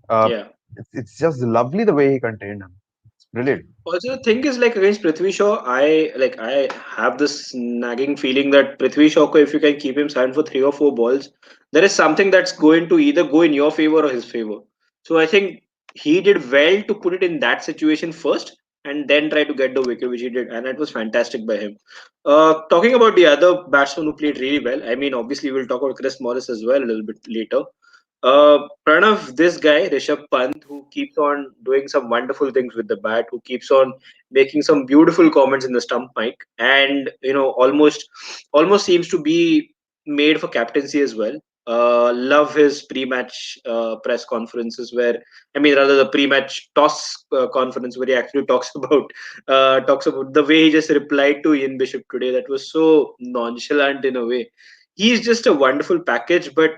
Uh, Yeah. it's just lovely the way he contained him. It's brilliant. Also, the thing is, like against Prithvi Shaw, I have this nagging feeling that Prithvi Shaw, if you can keep him silent for 3 or 4 balls, there is something that's going to either go in your favor or his favor. So I think he did well to put it in that situation first, and then try to get the wicket, which he did, and that was fantastic by him. Talking about the other batsman who played really well, I mean, obviously we'll talk about Chris Morris as well a little bit later. Pranav, this guy, Rishabh Pant, who keeps on doing some wonderful things with the bat, who keeps on making some beautiful comments in the stump mic, and almost seems to be made for captaincy as well. Love his pre-match press conferences, where I mean, rather the pre-match toss conference, where he actually talks about the way he just replied to Ian Bishop today. That was so nonchalant in a way. He's just a wonderful package, but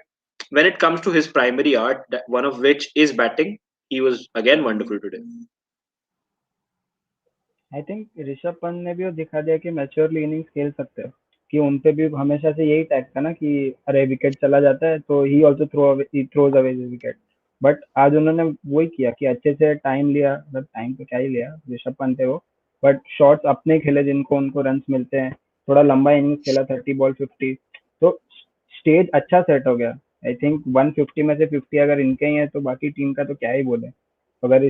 when it comes to his primary art, one of which is batting, he was again wonderful today. I think Rishabh Pant ने भी वो दिखा दिया कि maturely innings खेल सकते हो, कि उन पे भी हमेशा से यही टैग था ना कि अरे विकेट चला जाता है तो he also throws away wicket. But आज उन्होंने वही किया कि अच्छे से टाइम लिया, मतलब टाइम तो क्या ही लिया, ऋषभ पंत है वो, बट शॉट्स अपने खेले जिनको उनको रन मिलते हैं, थोड़ा लंबा इनिंग्स खेला, 30 बॉल 50, तो स्टेज अच्छा सेट हो गया। आई थिंक 150 में से 50 अगर इनके ही है तो बाकी टीम का तो क्या ही बोले। अगर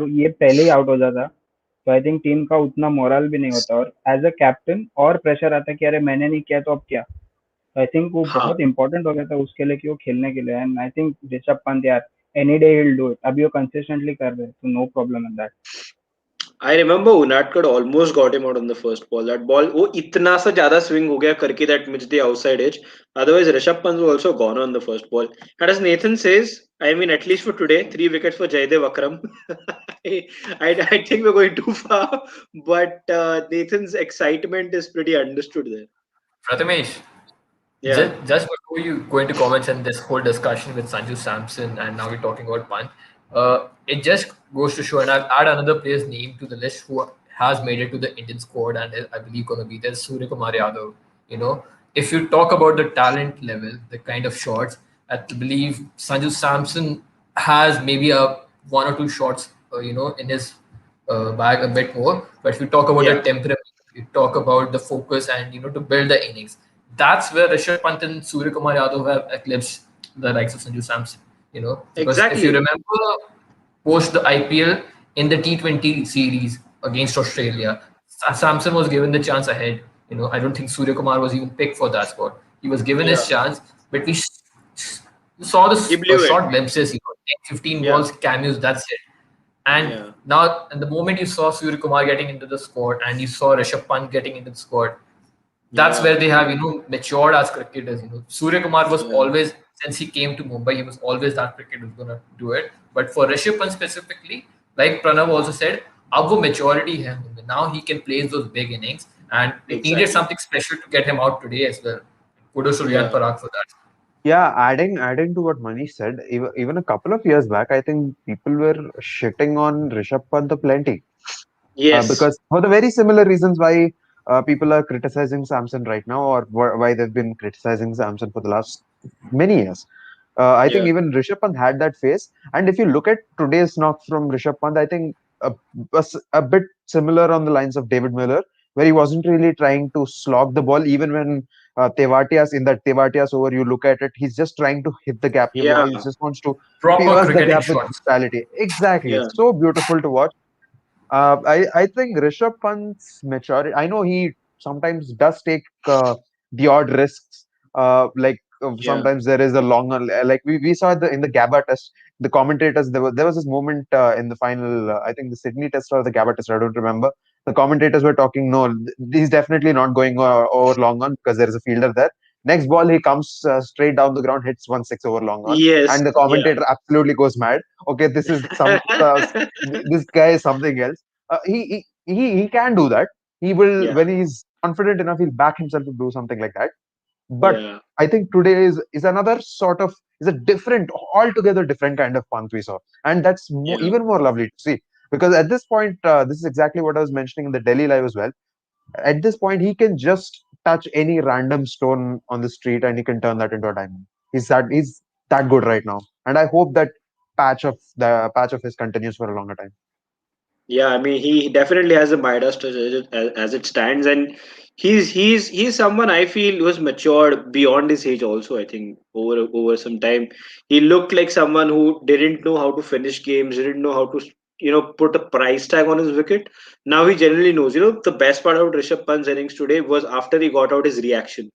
ये पहले ही आउट हो जाता तो आई थिंक टीम का उतना मोरल भी नहीं होता, और एज अ कैप्टन और प्रेशर आता है कि अरे मैंने नहीं किया तो अब क्या। तो आई थिंक वो हाँ, बहुत इंपॉर्टेंट हो गया था उसके लिए कि वो खेलने के लिए, and I think Rishabh Pant यार any day he will do it, अभी वो कंसिस्टेंटली कर रहे हैं तो no problem in that. I remember Unadkat almost got him out on the first ball. That ball, वो इतना सा ज्यादा swing हो गया करके that missed the outside edge. Otherwise, Rishabh Pant was also gone on the first ball. And as Nathan says, I mean, at least for today, 3 wickets for Jaydev Akram. I think we're going too far, but Nathan's excitement is pretty understood there. Prathamesh, Yeah, just before you go into comments and this whole discussion with Sanju Samson, and now we're talking about Pant, it just goes to show, and I'll add another player's name to the list who has made it to the Indian squad and is, I believe, going to be there, Surya Kumar Yadav. You know, if you talk about the talent level, the kind of shots, I believe Sanju Samson has maybe a one or two shots, in his bag a bit more. But if you talk about the yeah, temperament, you talk about the focus and to build the innings, that's where Rishabh Pant and Surya Kumar Yadav have eclipsed the likes of Sanju Samson. Because if you exactly. remember post the IPL in the T20 series against Australia, Samson was given the chance ahead. I don't think Surya Kumar was even picked for that spot. He was given his Yeah, chance, but we saw the he blew it. short glimpses, 10, 15 Yeah, balls, cameos, that's it. And yeah, now, and the moment you saw Surya Kumar getting into the squad and you saw Rishabh Pant getting into the squad, that's yeah, where they have matured as cricketers. Surya Kumar was yeah. always, since he came to Mumbai, he was always that cricketer who's gonna do it. But for Rishabh Pant specifically, like Pranav also said, अब वो maturity है उनमें. Now he can play those big innings, and it needed Exactly. something special to get him out today as well. Kudos to Riyan Yeah. Parag for that. Yeah, adding to what Manish said, even a couple of years back, I think people were shitting on Rishabh Pant plenty, Yes. because for the very similar reasons why people are criticizing Samson right now, or why they've been criticizing Samson for the last many years. I think Yeah. even Rishabh Pant had that phase, and if you look at today's knock from Rishabh Pant, I think was a bit similar on the lines of David Miller, where he wasn't really trying to slog the ball, even when Tevatias in that Tevatias over, you look at it, he's just trying to hit the gap. Yeah. He just wants to Proper pierce the cricketing gap with shots. brutality. Exactly, Yeah. so beautiful to watch. I think Rishabh Pant's maturity. I know he sometimes does take the odd risks. Yeah. Sometimes there is a longer, like we saw in the Gabba test. The commentators, there was this moment in the final. I think the Sydney test or the Gabba test. I don't remember. The commentators were talking. No, he's definitely not going over long on because there is a fielder there. Next ball, he comes straight down the ground, hits 1 6 over long on, Yes. and the Yeah. commentator absolutely goes mad. Okay, this is some this guy is something else. he can do that. He will, Yeah, when he's confident enough, he'll back himself to do something like that. But yeah, I think today is another sort of, is a different, altogether different kind of Pant we saw, and that's yeah. even more lovely to see. Because at this point, this is exactly what I was mentioning in the Delhi live as well. At this point, he can just touch any random stone on the street and he can turn that into a diamond. He's that good right now, and I hope that patch of his continues for a longer time. Yeah, I mean, he definitely has a Midas touch as it stands, and he's someone I feel who has matured beyond his age. Also, I think over some time, he looked like someone who didn't know how to finish games, didn't know how to put a price tag on his wicket. Now he generally knows. The best part about Rishabh Pant's innings today was after he got out his reaction.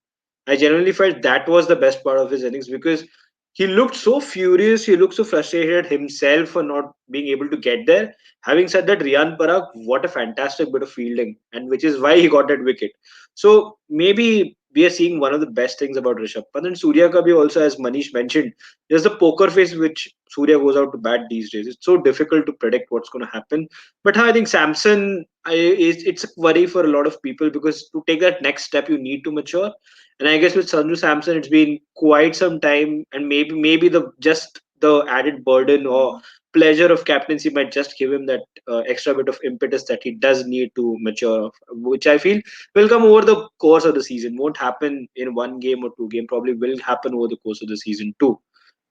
I genuinely felt that was the best part of his innings because he looked so furious, he looked so frustrated at himself for not being able to get there. Having said that, Riyan Parag, what a fantastic bit of fielding, and which is why he got that wicket. So maybe we are seeing one of the best things about Rishabh Pant. And Surya Kabhi also, as Manish mentioned, there's the poker face which Surya goes out to bat these days. It's so difficult to predict what's going to happen. But I think Samson, it's a worry for a lot of people because to take that next step, you need to mature. And I guess with Sanju Samson, it's been quite some time, and maybe the added burden or pleasure of captaincy might just give him that extra bit of impetus that he does need to mature of, which I feel will come over the course of the season. Won't happen in one game or two game. Probably will happen over the course of the season too.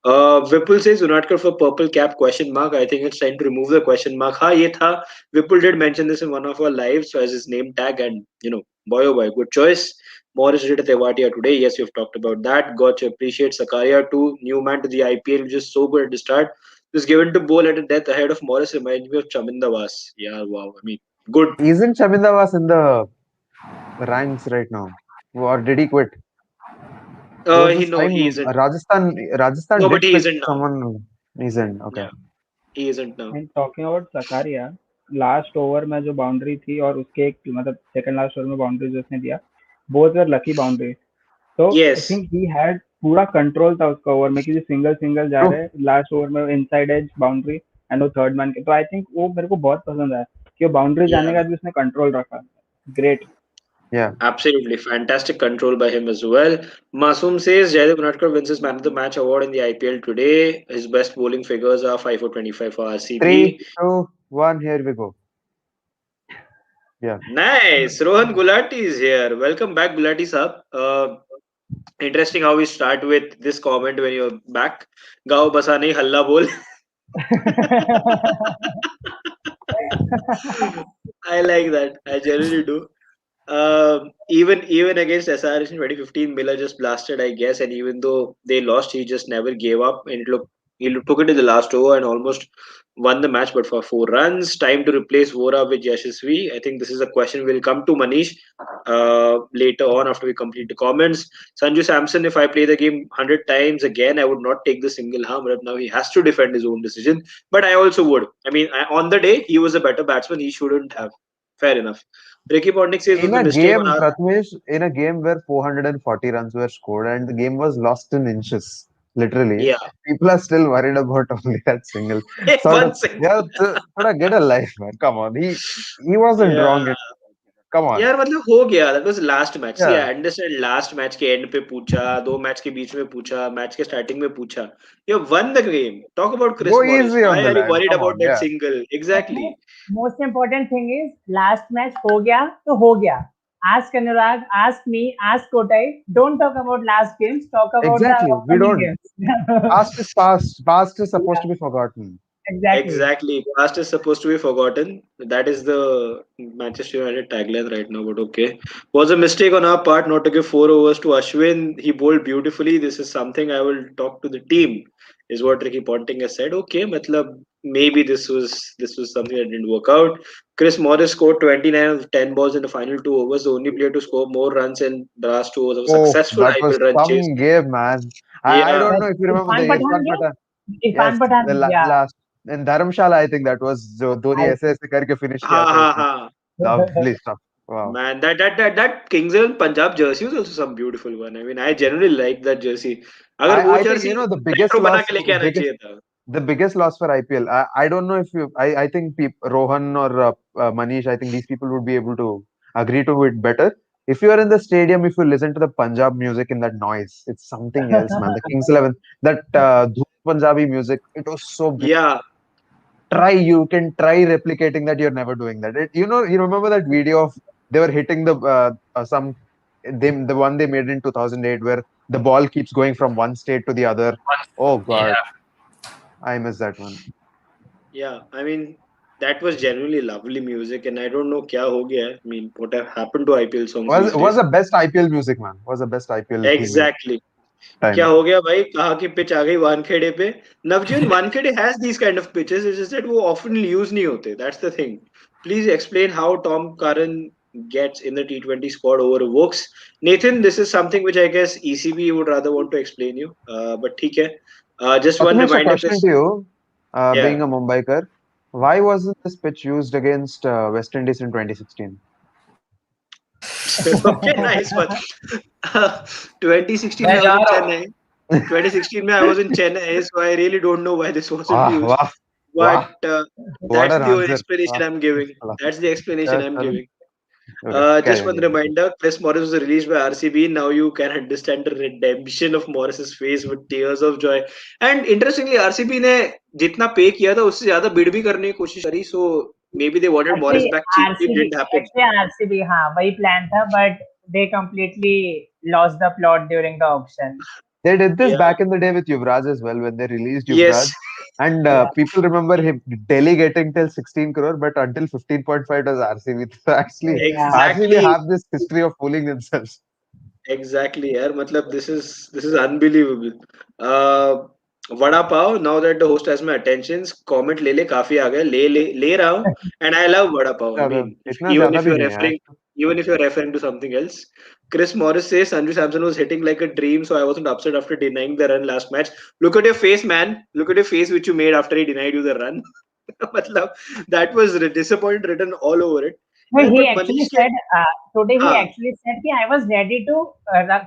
Vipul says Unadkat for purple cap question mark. I think it's time to remove the question mark. Ha, ye tha. Vipul did mention this in one of our lives as his name tag, and boy oh boy, good choice. Morris did Tewatia today. Yes, we've talked about that. Got to appreciate Sakaria too. New man to the IPL, which is so good at the start. Just given to bowl at a death ahead of Morris reminds me of Chaminda Vas. Yeah, wow. I mean, good. Isn't Chaminda in the ranks right now, or did he quit? There was He this no, he time isn't. Rajasthan No, but did he quit isn't now. someone. Isn't okay. Yeah, he isn't now. And talking about Sakariya, last over में जो boundary थी और उसके एक मतलब second last over में boundary जो उसने दिया, बोथ वर लकी बाउंड्री. तो आई Yes. थिंक ही हैड पूरा कंट्रोल था उसका ओवर में कि सिंगल सिंगल जा True. रहे हैं लास्ट ओवर में इनसाइड एज बाउंड्री एंड वो थर्ड मैन के. तो आई थिंक वो मेरे को बहुत पसंद आया कि वो बाउंड्री जाने Yeah. का भी उसने कंट्रोल रखा. Great. Yeah. Absolutely fantastic control by him as well. Masoom says Jaydev Unadkat wins his Man of the Match award in the IPL today. His best bowling figures are 5 for 25 for RCB. 3, 2, 1. Here we go. Yeah. Nice. Rohan Gulati is here. Welcome back, Gulati sahab. Interesting how we start with this comment when you're back. Gao basa nahi halla bol. I like that. I generally do. Even against SRH in 2015, Miller just blasted, I guess, and even though they lost, he just never gave up. And took it to the last over and almost won the match, but for 4 runs. Time to replace Vora with Yashasvi. I think this is a question we'll come to Manish later on after we complete the comments. Sanju Samson, if I play the game 100 times again, I would not take the single harm. But now he has to defend his own decision. But I also would. I mean, on the day, he was a better batsman. He shouldn't have. Fair enough. Ricky Pontic says was In the a mistake on game, our. Pratmesh, in a game where 440 runs were scored and the game was lost in inches, literally, Yeah. people are still worried about only that single. Sort of, One second. yeah, get a life, man. Come on, he wasn't Yeah. wrong. Come on, यार मतलब हो गया that was last match see yeah. I understand last match के end पे पूछा दो match के बीच में पूछा मैच के स्टार्टिंग में पूछा you won the game talk about Go Chris Morris easy on why the are you lad. Worried Come about on, that yeah. Single exactly Most important thing is last match हो गया तो हो गया. Ask Anurag, ask me, ask Kotai. Don't talk about last games. Talk about the Exactly. We upcoming don't. games. Past is past. Past is supposed Yeah, to be forgotten. exactly. Exactly. Past is supposed to be forgotten. That is the Manchester United tagline right now, but okay. Was a mistake on our part not to give 4 overs to Ashwin. He bowled beautifully. This is something I will talk to the team, is what Ricky Ponting has said. Okay, matlab, maybe this was something that didn't work out. Chris Morris scored 29 of 10 balls in the final 2 overs, the only player to score more runs in the last 2 overs of a Oh, successful that was IPL run chase. some game, man. I Yeah, don't But know if you remember Irfan the Pathan Irfan game, Pathan. Irfan Yes, Pathan, the yeah. last in Dharamshala, I think that was जो Dhoni I ऐसे ऐसे करके finish ha किया था ha उसने. ha. Lovely stuff. Wow. Man, that Kings and Punjab jersey was also some beautiful one. I mean, I generally like that jersey. अगर वो I think jersey the biggest retro बना loss, के लेके आना biggest चाहिए था. the biggest loss for IPL. I don't know if you. I think Rohan or Manish. I think these people would be able to agree to it better. If you are in the stadium, if you listen to the Punjab music in that noise, it's something else, man. The Kings 11, that Dhoom Punjabi music, it was so beautiful. Yeah, You can try replicating that. You're never doing that. You remember that video of they were hitting some the one they made in 2008 where the ball keeps going from one state to the other. Oh Yeah. God, I miss that one. yeah. I mean, that was genuinely lovely music, and I don't know kya ho gaya hai. I mean, what have happened to IPL songs Was these was days? the best IPL music, man. Was the best IPL theme music Exactly. क्या time. हो गया भाई कहाँ की pitch आ गई वानखेड़े पे Navjeevan Wankhede has these kind of pitches it's just that वो often use नहीं होते that's the thing please explain how Tom Curran gets in the T20 squad over Woakes Nathan this is something which I guess ECB would rather want to explain you but ठीक है just one Prathamesh, a reminder question this to you, yeah being a Mumbaikar, why wasn't this pitch used against West Indies in 2016? okay nice one 2016 मैं में I was जा in रहा हूँ. Chennai 2016 में I was in Chennai so I really don't know why this wasn't Wow, used wow, wow. but What that's an the only answer. explanation Wow. I'm giving. That's the explanation Yeah, I'm chalo. giving. Okay, carry Just on. one reminder: Chris Morris was released by RCB. Now you can understand the redemption of Morris's face with tears of joy. And interestingly, RCB ने जितना पे किया था उससे ज्यादा bid भी करने की कोशिश करी. So maybe they wanted Morris actually back cheaply. It RCB didn't happen. Actually RCB हाँ वही प्लान था but they completely lost the plot during the auction. They did this Yeah. back in the day with Yuvraj as well when they released Yuvraj. Yes. And Yeah. people remember him Delhi getting till 16 crore, but until 15.5 was RCB. So actually, Yeah. RCB Exactly. have this history of fooling themselves. Exactly, यार मतलब this is unbelievable. Uh, vada pav now that the host has my attentions comment ले ले काफी आ गए ले रहा हूँ and I love vada pav. I mean इतना even ज्यादा if भी you're नहीं है. referring to something else. Chris Morris says Sanju Samson was hitting like a dream, so I wasn't upset after denying the run last match. Look at your face, man. Look at your face which you made after he denied you the run. मतलब that was disappointment written all over it. No, And he but actually Manish के said today. He हाँ actually said कि I was ready to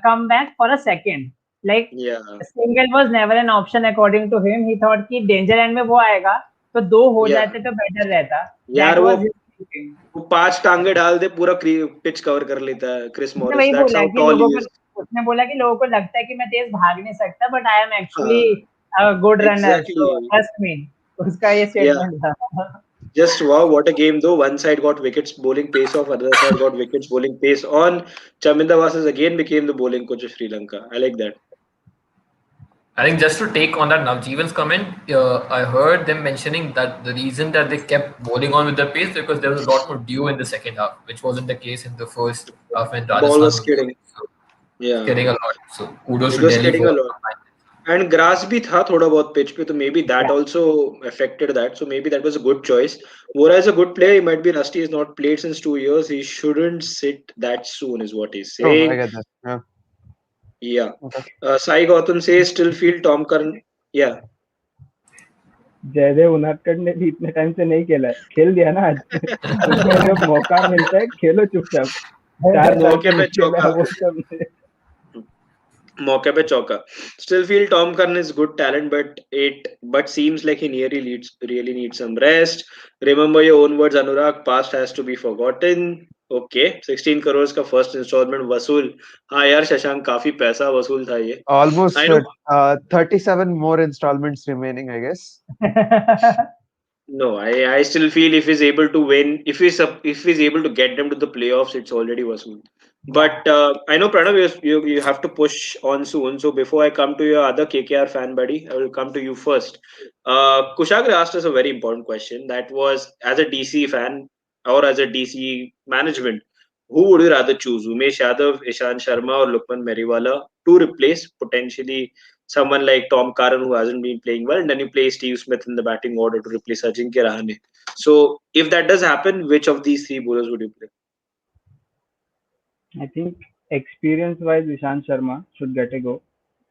come back for a second. Like yeah single was never an option according to him. He thought कि danger end में वो आएगा तो दो हो yeah जाते तो better रहता. यार That was his thinking. वो पांच टांगे डाल दे पूरा पिच कवर कर लेता है क्रिस उसने मॉरिस वही दैट्स बोला हाउ कि टॉल लोगों ही को इज उसने बोला कि लोगों को लगता है कि मैं तेज भाग नहीं सकता बट आई एम एक्चुअली हाँ good runner so exactly trust me उसका ये या स्टेटमेंट था. just wow what a game though one side got wickets bowling pace off other side got wickets bowling pace on Chaminda Vasis again became the bowling coach of Sri Lanka I like that I think just to take on that Navjeevan's comment, I heard them mentioning that the reason that they kept bowling on with the pace because there was a lot more dew in the second half, which wasn't the case in the first half when ball Rajasthan was was skidding bowling. So yeah skidding a lot. So kudos it to was Delhi skidding a for lot and grass भी था थोड़ा बहुत pitch पे तो maybe that Yeah. also affected that so maybe that was a good choice Vora is a good player he might be rusty he's not played since 2 years he shouldn't sit that soon is what he's True, I saying get that. Yeah. yeah Okay. Sai Gautam says still feel Tom Curran yeah Jaydev Unadkat ने भी इतने time से नहीं खेला है खेल दिया ना आज तुमको जब मौका मिलता है खेलो चुपचाप 4 साल मौके से पे नहीं खेला चौका वो सब नहीं। मौके पे चौका still feel Tom Curran is good talent but seems like he really needs some rest remember your own words Anurag past has to be forgotten okay 16 crores का first installment वसूल हाँ यार शशांक काफी पैसा वसूल था ये Almost I know 37 more installments remaining, I guess. no, I still feel if he's able to win, if he's able to get them to the playoffs, it's already Vasool. Yeah. But I know Pranav, you have to push on soon. So before I come to your other KKR fan buddy, I will come to you first. Kushagra asked us a very important question. That was as a DC fan or as a DC management, who would you rather choose, Umesh Yadav, Ishan Sharma, or Lukman Meriwala to replace potentially someone like Tom Curran who hasn't been playing well, and then you play Steve Smith in the batting order to replace Ajinkya Rahane. So if that does happen, which of these three bowlers would you play? I think experience wise Ishant Sharma should get a go.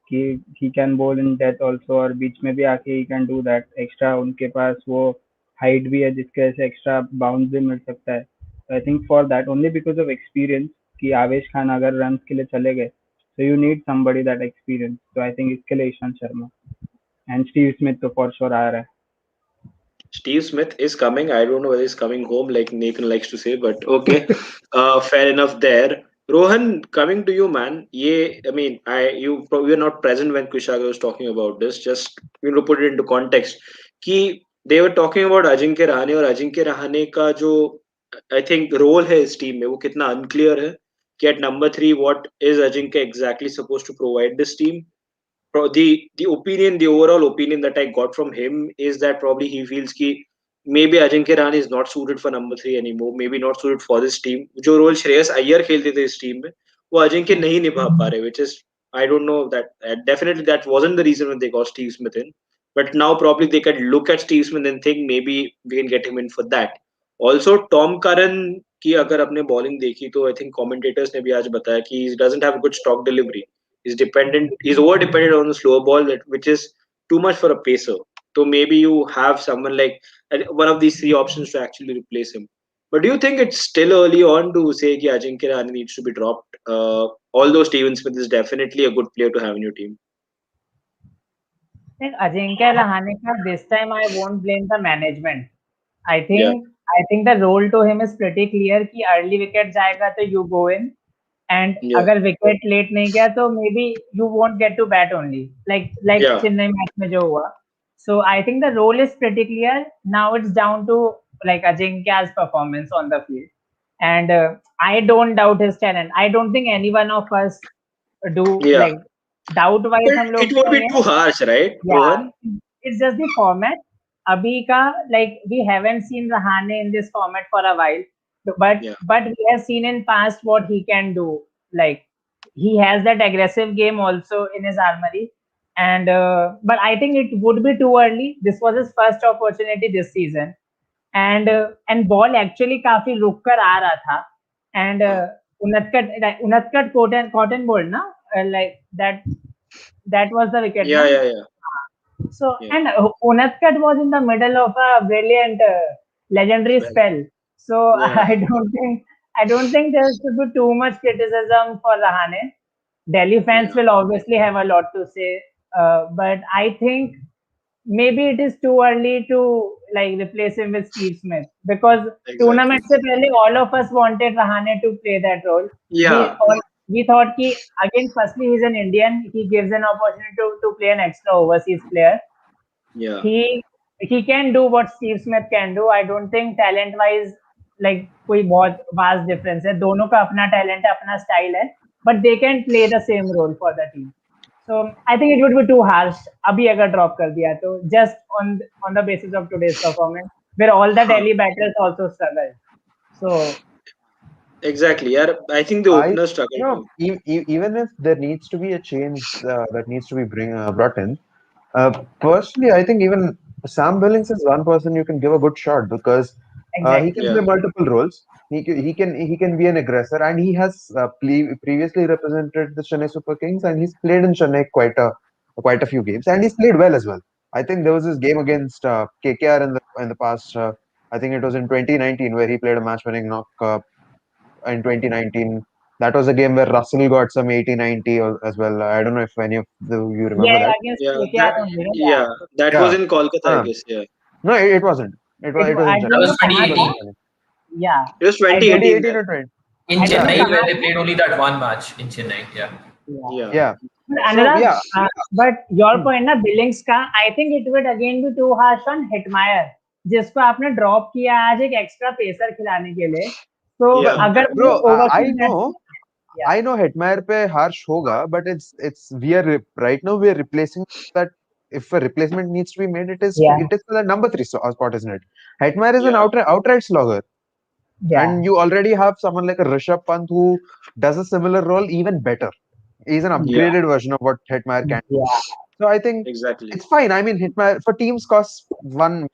He can bowl in death also और बीच में भी आके he can do that. Extra उनके पास वो height भी है जिसके वजह से extra bounce भी मिल सकता है. So I think for that only because of experience कि आवेश खान अगर runs के लिए चले गए so you need somebody that experience. So I think इसके लिए Ishant Sharma. And Steve Smith तो फॉर श्योर आ रहा है. Steve Smith is coming. I don't know whether he's coming home, like Nathan likes to say, but okay, fair enough there. Rohan, coming to you, man. Yeah, I mean, you probably were not present when Kushaga was talking about this. Just put it into context. कि they were talking about Ajinkya Rahane और अजिंक्य रहाणे का जो I think role है इस team में वो कितना unclear है कि at number 3 what is Ajinkya exactly supposed to provide this team. The overall opinion that I got from him is that probably he feels कि maybe Ajinkya Rahane is not suited for number 3 anymore, maybe not suited for this team. जो role Shreyas Iyer खेलते थे इस team में वो अजिंक्य नहीं निभा पा रहे, which is I don't know that definitely that wasn't the reason when they got Steve Smith in, but now probably they can look at Steve Smith and think maybe we can get him in for that. Also Tom Curran की अगर आपने bowling देखी तो I think commentators ने भी आज बताया कि he doesn't have a good stock delivery. He's over dependent on the slower ball, which is too much for a pacer. So maybe you have someone like one of these three options to actually replace him. But do you think it's still early on to say that Ajinkya Rahane needs to be dropped? Although Steven Smith is definitely a good player to have in your team. I think Ajinkya Rahane ka this time I won't blame the management. I Yeah, think I think the role to him is pretty clear कि early wicket जाएगा तो you go in, and yeah, अगर wicket late नहीं गया तो maybe you won't get to bat only, like yeah, Chennai match में जो हुआ. So I think the role is pretty clear. Now it's down to like Ajinkya's performance on the field, and I don't doubt his talent. I don't think any one of us do yeah. like doubt wise But हम लोग it would be नहीं too है. harsh, right, Yeah, Rohan? it's just the format. Abhi like we haven't seen Rahane in this format for a while, but Yeah, we have seen in past what he can do. Like he has that aggressive game also in his armory, and but I think it would be too early. This was his first opportunity this season, and ball actually काफी रुक कर आ रहा था, and उनतकट cotton ball ना, like that was the wicket yeah, na. yeah, yeah, So, yeah. and Unadkat was in the middle of a brilliant, legendary Well, spell. So yeah, I don't think there should be too much criticism for Rahane. Delhi fans yeah, will obviously have a lot to say, but I think maybe it is too early to like replace him with Steve Smith, because exactly. tournament se pehle all of us wanted Rahane to play that role. We Yeah, all we thought कि again firstly he's an Indian, he gives an opportunity to play an extra overseas player. yeah, he can do what Steve Smith can do. I don't think talent wise like कोई बहुत vast difference है. दोनों का अपना talent है, अपना style है, but they can play the same role for the team. So I think it would be too harsh अभी अगर drop कर दिया तो, just on the basis of today's performance where all the huh, Delhi batters also struggled. So exactly. Yeah, I think the I, opener struggled too. even if there needs to be a change that needs to be brought in, personally, I think even Sam Billings is one person you can give a good shot because he can exactly. Yeah, play multiple roles. He can be an aggressor, and he has previously represented the Chennai Super Kings, and he's played in Chennai quite a few games, and he's played well as well. I think there was this game against KKR in the past. I think it was in 2019 where he played a match-winning knock in 2019. That was a game where Russell got some 80, 90 as well. I don't know if any of you remember Yeah, that. against yeah, KKR that only. Yeah. yeah, that was Yeah. in Kolkata, I Uh, guess. Yeah, no, it wasn't. It was I in That don't Chennai. was know कहाँ It was in 2018. था. Chennai. Yeah, it was I don't 2018 2018 then. or 20. In I don't know Yeah. Chennai, कहाँ where they था. played only that one match in Chennai. Yeah. Yeah. Yeah, Yeah. But So Anurag, yeah. but your Hmm. point ना Billings का, I think it would again be too harsh on Hitmeyer, जिसको आपने drop किया आज एक extra pacer खिलाने के लिए. तो yeah, अगर वो Bro, overseas I match, know. yeah, I know Hitmaier pe harsh hoga, but it's we are right now we are replacing that. If a replacement needs to be made, yeah, it is for the number 3 spot, isn't it? Hitmaier is an yeah, outright slogger, yeah, and you already have someone like a Rishabh Pant who does a similar role even better. He's an mm, yeah, upgraded version of what Hitmaier can do. yeah, So I think exactly. it's fine. I mean, Hitmaier for teams costs one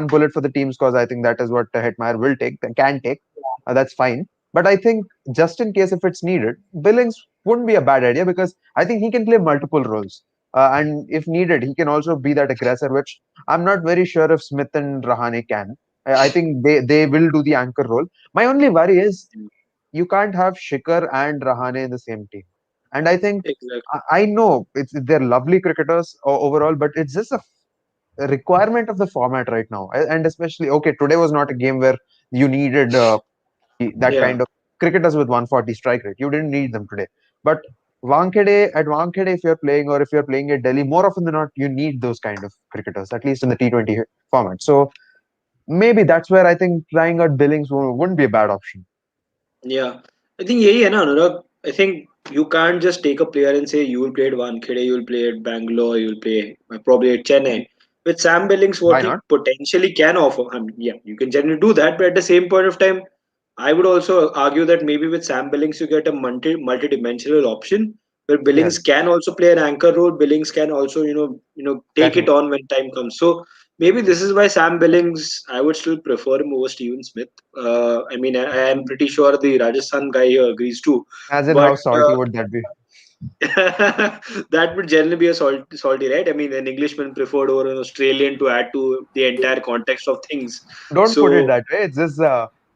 bullet for the team's cause. I think that is what Hitmaier will take, can take. That's fine. But I think just in case if it's needed, Billings wouldn't be a bad idea because I think he can play multiple roles. And if needed, he can also be that aggressor, which I'm not very sure if Smith and Rahane can. I think they will do the anchor role. My only worry is you can't have Shikhar and Rahane in the same team. And I think Exactly. I know they're lovely cricketers overall, but it's just a requirement of the format right now. And especially, okay, today was not a game where you needed that Yeah. kind of cricketers with 140 strike rate. You didn't need them today. But Wankhede, if you're playing or if you're playing at Delhi, more often than not, you need those kind of cricketers, at least in the T20 format. So maybe that's where I think trying out Billings wouldn't be a bad option. Yeah, I think यही है ना अनुराग. I think you can't just take a player and say you will play at Wankhede, you will play at Bangalore, you will play probably at Chennai. With Sam Billings, what Why he not? potentially can offer, I mean, yeah, you can generally do that, but at the same point of time, I would also argue that maybe with Sam Billings you get a multi-dimensional option where Yes, Billings can also play an anchor role. Billings can also take it exactly. on when time comes. So maybe this is why Sam Billings, I would still prefer him over Steven Smith. I mean, I am pretty sure the Rajasthan guy here agrees too. As in, how But salty would that be? that would generally be a salty, right? I mean, an Englishman preferred over an Australian to add to the entire context of things. Don't put it So, that way. It's just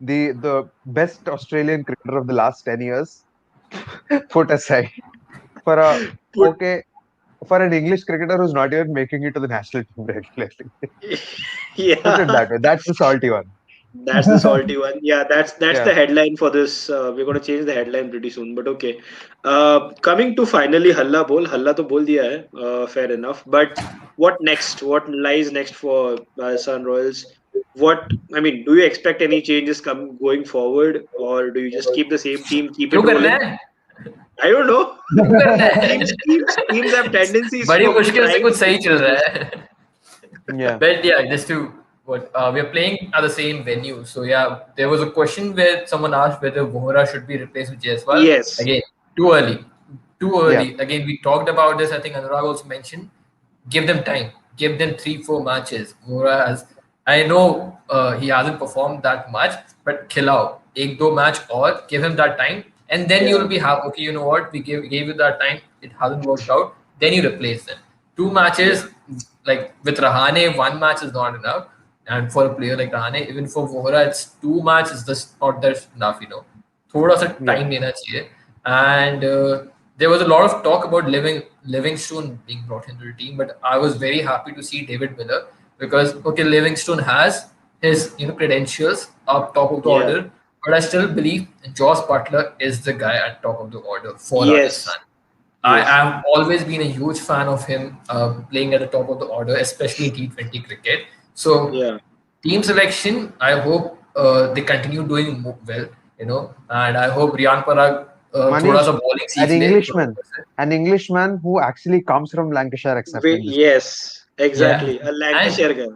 the best Australian cricketer of the last 10 years put aside for a put okay for an English cricketer who's not even making it to the national team regularly. Put it yeah, that way. That's the salty one. that's the salty one. Yeah, that's Yeah. the headline for this. We're going to change the headline pretty soon, but okay. Coming to finally Halla to bol diya hai. Fair enough. But what next? What lies next for Sun Royals? What I mean, do you expect any changes come going forward, or do you just keep the same team, keep क्यों it करना rolling? है I don't know. क्यों करना है Teams have tendencies बड़ी of मुश्किल से trying कुछ to सही keep चल changes. रहा है Yeah. But yeah, just to what we're playing at the same venue. So yeah, there was a question where someone asked whether Vohra should be replaced with Jaiswal. Yes. Again, too early. Too Yeah. early. Again, we talked about this. I think Anurag also mentioned. Give them time. Give them 3-4 matches. Vohra has. I know he hasn't performed that much, but khilao. Ek do match or give him that time, and then Yeah. you'll be happy. Okay, you know what? We gave you that time. It hasn't worked out. Then you replace them. Two Yeah. matches like with Rahane, one match is not enough. And for a player like Rahane, even for Vohra, it's two matches just not that enough, you know. थोड़ा सा Yeah. time लेना चाहिए. And there was a lot of talk about Livingstone being brought into the team, but I was very happy to see David Miller because okay, Livingstone has his credentials up top of the Yeah. order, but I still believe Josh Butler is the guy at top of the order for Yes. Rajasthan. I Yes. have always been a huge fan of him playing at the top of the order, especially in T20 cricket. So, Yeah. team selection, I hope they continue doing well, and I hope Riyan Parag thoda Manish, sa bowling an seekh le. Englishman, an Englishman who actually comes from Lancashire accepting this. Yes. Yeah, Exactly. A and Lancashire guy.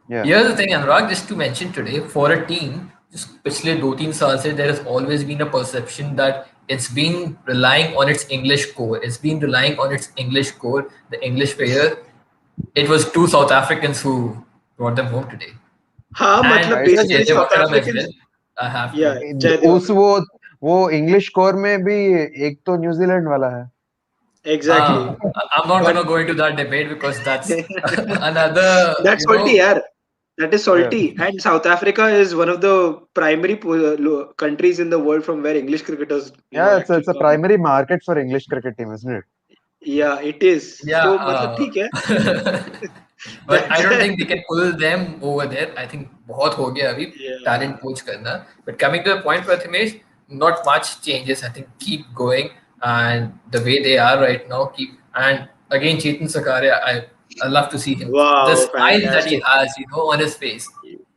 Yeah. here's the thing, Anurag, just to mention today, for a team, just पिछले 2-3 साल से there has always been a perception that it's been relying on its English core. It's been relying on its English core, the English player. It was two South Africans who brought them home today. हाँ And मतलब It Mr. is. basically Jaydev South Unadkat as Africans. well. I have Yeah. to. Jaydev उस Unadkat. वो English core में भी एक तो New Zealand वाला है. Exactly. I'm not going But to go into that debate because that's another, that's salty, yaar. That is Yeah. salty. And South Africa is one of the primary countries in the world from where English cricketers, Yeah, it's actually a come. primary market for English cricket team, isn't it? Yeah, it is. yeah. So मतलब ठीक है. But I That's don't think they can pull them over there. I think बहुत हो गया अभी yeah. talent poach करना. But coming to the point, Prathamesh, not much changes. I think keep going and the way they are right now. And again, Chetan Sakaria, I love to see him. The Wow, smile that he fantastic. has, on his face.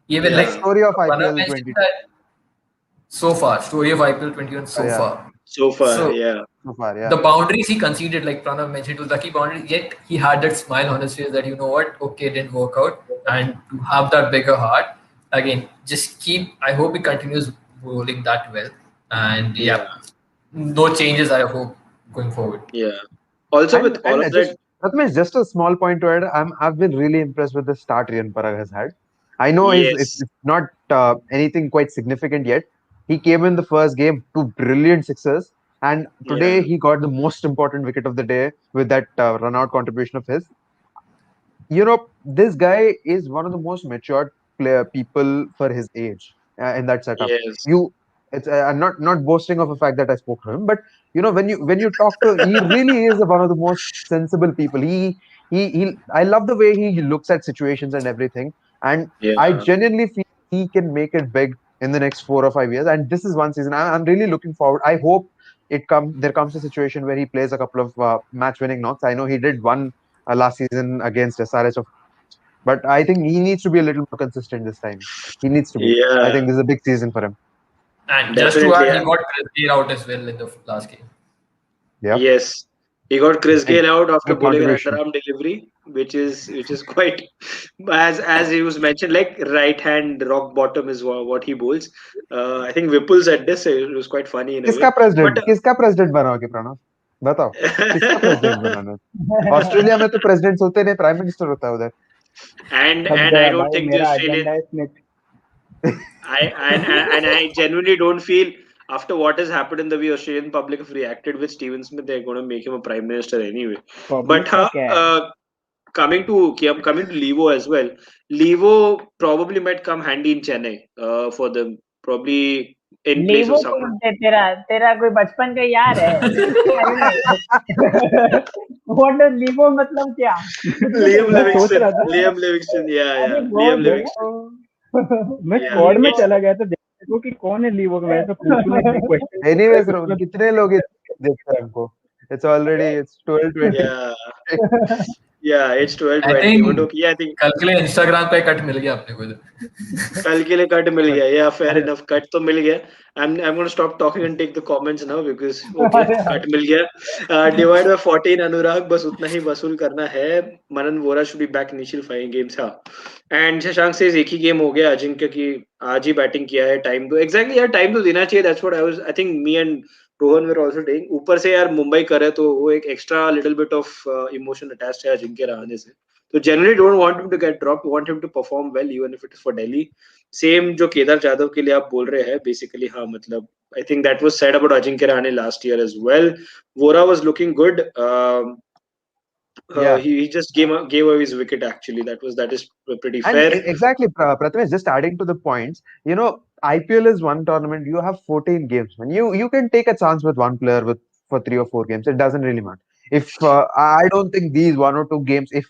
Even Best like Yeah. story of Pranav IPL mentioned 22. that so far, story of IPL 21 so Yeah, far. So far, So yeah. so far, yeah. the boundaries he conceded, like Pranav mentioned, it was lucky boundaries. Yet he had that smile on his face that you know what, okay, it didn't work out, and to have that bigger heart again, just keep. I hope he continues rolling that well, and Yeah. yeah, no changes. I hope going forward. Yeah. Also with all And of just that, Ratmesh, just a small point to add. I've been really impressed with the start Riyan Parag has had. I know yes. it's not anything quite significant yet. He came in the first game, two brilliant sixes, and today Yeah. he got the most important wicket of the day with that run out contribution of his. You know, this guy is one of the most matured player people for his age in that setup. Yes. You It's not boasting of the fact that I spoke to him, but when you talk to, he really is one of the most sensible people. He I love the way he looks at situations and everything, and I Yeah. genuinely feel he can make it big in the next 4 or 5 years. And this is one season I'm really looking forward. I hope there comes a situation where he plays a couple of match winning knocks. I know he did one last season against SRH, but I think he needs to be a little more consistent this time. He needs to be. I Yeah. think this is a big season for him. And just to Definitely. add, he got Chris Gayle out as well in the last game. Yep. Yes, he got Chris Big, Gayle out after big bowling an contribution. underarm delivery, which is quite, as he was mentioned, like right hand rock bottom is what he bowls. I think Vipul said this. It was quite funny in a किसका way, but president किसका president बनाओगे प्रणव? बताओ, किसका president बनाना है? Australia में तो presidents होते नहीं, प्राइम मिनिस्टर होता है उधर. थक and I गया don't भाई, think the मेरा Australian एजेंडा है Smith. I genuinely don't feel after what has happened in the way Australian public have reacted with Steven Smith, they're going to make him a prime minister anyway. But public का क्या है? coming to Levo as well. Levo probably might come handy in Chennai for them, probably in place of लीवो someone. कौन है? तेरा तेरा कोई बचपन का यार है? अरे नहीं. What does लीवो मतलब क्या? Liam मैं सोच Livingston, रहा था, Liam Livingston, अरे Liam बहुत है. Livingston, मैं yeah. स्क्वाड में It's चला गया था देखने को कि कौन है लीवो. मैं तो पूछूं एक भी क्वेश्चन. एनीवेज कितने लोग देखते हैं हमको? It's 12:20. yeah, yeah. It's I 12:20. But think okay, yeah, I think कल के लिए इंस्टाग्राम पे कट मिल गया अपने को इधर. कल के लिए कट मिल गया. Yeah, fair enough. कट तो मिल गया. I'm going to stop talking and take the comments now because okay, cut मिल गया. Divide by 14 अनुराग, बस उतना ही वसूल करना है. मनन Vora should be back initial 5 games. हाँ. And शशांक says एक ही गेम हो गया अजिंक्य की, आज ही बैटिंग किया है. टाइम तो exactly यार, टाइम तो देना चाहिए. That's what I think me and Rohan were also saying. ऊपर से यार मुंबई करे तो वो एक extra little bit of emotion attached है अजिंक्य रहाणे से. So generally don't want him to get dropped, want him to perform well even if it is for Delhi. Same जो केदार जाधव के लिए आप बोल रहे हैं basically. हाँ मतलब I think that was said about Ajinkya Rahane last year as well. Vora was looking good. Yeah. He just gave away his wicket actually. That is pretty And fair. exactly, Prathamesh, just adding to the points, IPL is one tournament. You have 14 games. When you can take a chance with one player for 3 or 4 games. It doesn't really matter. If I don't think these 1 or 2 games, if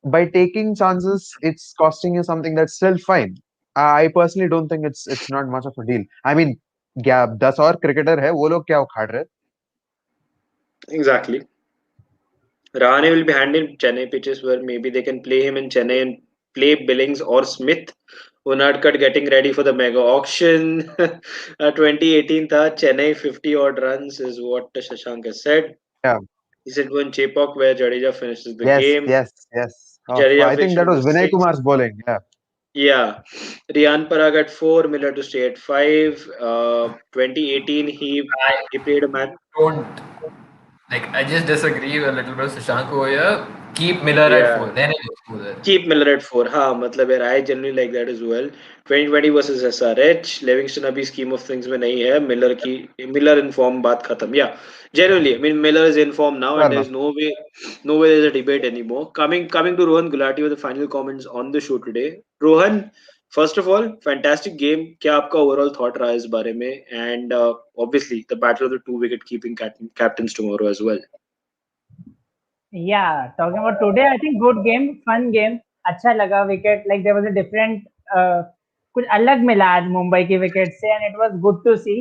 by taking chances it's costing you something, that's still fine. I personally don't think it's not much of a deal. I mean, क्या 10 और cricketer है, वो लोग क्या उखाड़ रहे? Exactly. Rahane will be handing Chennai pitches where maybe they can play him in Chennai and play Billings or Smith. Unadkat getting ready for the mega auction. 2018 tha, Chennai 50 odd runs is what Shashank has said. Yeah. He said one Chepauk where Jadeja finishes the Yes, game. yes, yes. Jadeja I think finished that was number Vinay 6. Kumar's bowling. Yeah. Yeah. Riyan Parag at 4, Miller to stay at 5. 2018 he played a match. Don't I just disagree a little bit with Shashank over here. Keep Miller at Yeah. 4. Then I just go there. Keep Miller at 4. हाँ मतलब यार I generally like that as well. 2020 versus SRH. Livingston अभी scheme of things में नहीं है. Miller in form बात खत्म. Yeah, generally I mean Miller is in form now Fair and there enough. is no way there's a debate anymore. Coming to Rohan Gulati with the final comments on the show today. Rohan, first of all, fantastic game. क्या आपका overall thought रहा इस बारे में? And obviously the battle of the two wicket keeping captains tomorrow as well. Yeah, talking about today, I think good game, fun game. अच्छा लगा wicket, like there was a different कुछ अलग मिला आज मुंबई की विकेट से and it was good to see.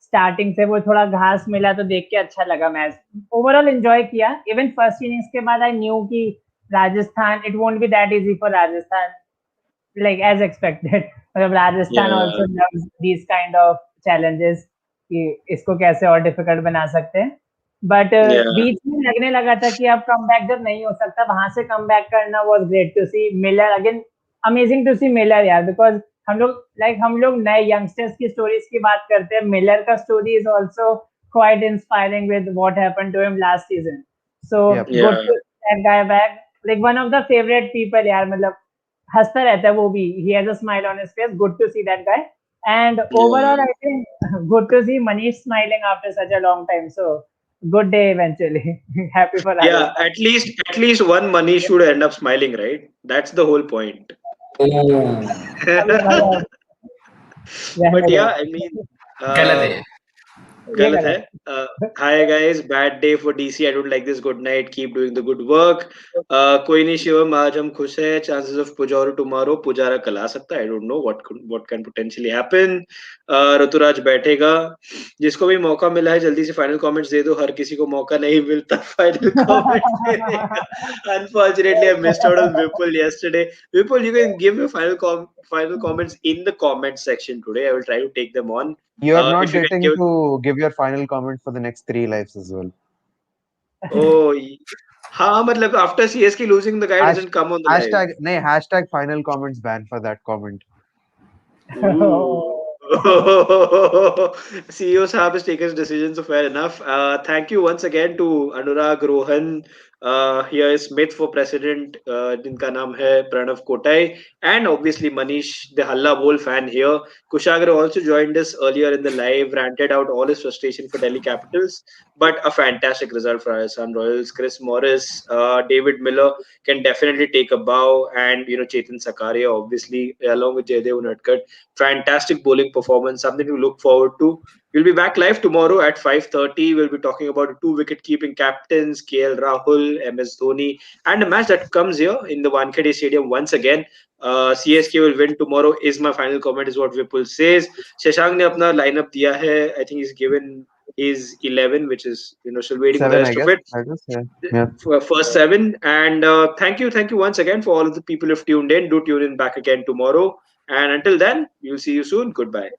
Starting से वो थोड़ा घास मिला तो देख के अच्छा लगा मैच. ओवरऑल एंजॉय किया. इवन फर्स्ट इनिंग्स के बाद आई न्यू कि Rajasthan it won't be that easy for Rajasthan, like as expected. मतलब Rajasthan Yeah. also loves these kind of challenges कि इसको कैसे और डिफिकल्ट बना सकते हैं. But Yeah. बीच में लगने लगा था कि अब कम बैक जब नहीं हो सकता वहां से कम बैक करना was great to see. Miller again, amazing to see Miller यार, बिकॉज हम लोग नए यंगस्टर्स की स्टोरीज की बात करते हैं. मिलर का story is also quite inspiring with what happened to him last season. So Yep. Good Yeah. To that guy back. Like one of the favourite people यार, मतलब हंसता रहता है वो भी. He has a smile on his face. Good to see that guy. And overall, I think good to see Manish smiling after such a long time. So good day eventually. Happy for Yeah, Rajasthan. at least one money should end up smiling, right? That's the whole point. Oh. अभी भाई But रहने दो. yeah, I mean, गलत uh, है ये. ये गलत है. गलत. Hi guys, bad day for DC. I don't like this. Good night. Keep doing the good work. कोई नहीं शिवम, आज हम खुश है. Chances of Pujara tomorrow. Pujara कल आ सकता है. I don't know what can potentially happen. Rituraj बैठेगा. जिसको भी मौका मिला है जल्दी से फाइनल कमेंट्स दे दो. हर किसी को मौका नहीं मिलता फाइनल कमेंट्स देने का. Unfortunately, I missed out on Vipul yesterday. Vipul, you can give your final comments in the comment section today. I will try to take them on. You're not If you can getting give. to give your final comment for the next 3 lives as well. Oh, हाँ मतलब after CSK losing, the guy Hash, doesn't come on the live. hashtag, nay, hashtag final comments ban for that comment. Ooh. CEO Saab has taken his decision, so fair enough. Thank you once again to Anurag, Rohan. Here is Smith for president, जिनका नाम है Pranav Kotai, and obviously Manish, the Halla Bol fan here. Kushagra also joined us earlier in the live, ranted out all his frustration for Delhi Capitals, but a fantastic result for Rajasthan Royals. Chris Morris, David Miller can definitely take a bow, and Chetan Sakaria, obviously, along with Jaydev Unadkat. Fantastic bowling performance, something to look forward to. We'll be back live tomorrow at 5:30. We'll be talking about two wicket-keeping captains, KL Rahul, MS Dhoni, and a match that comes here in the Wankhede Stadium once again. CSK will win tomorrow is my final comment, is what Vipul says. Shashank ne apna lineup diya hai. I think he's given his 11, which is, still waiting for the 7, I rest of guess. it. I guess, yeah. Yeah. For first seven. And thank you once again for all of the people who've tuned in. Do tune in back again tomorrow. And until then, we'll see you soon. Goodbye.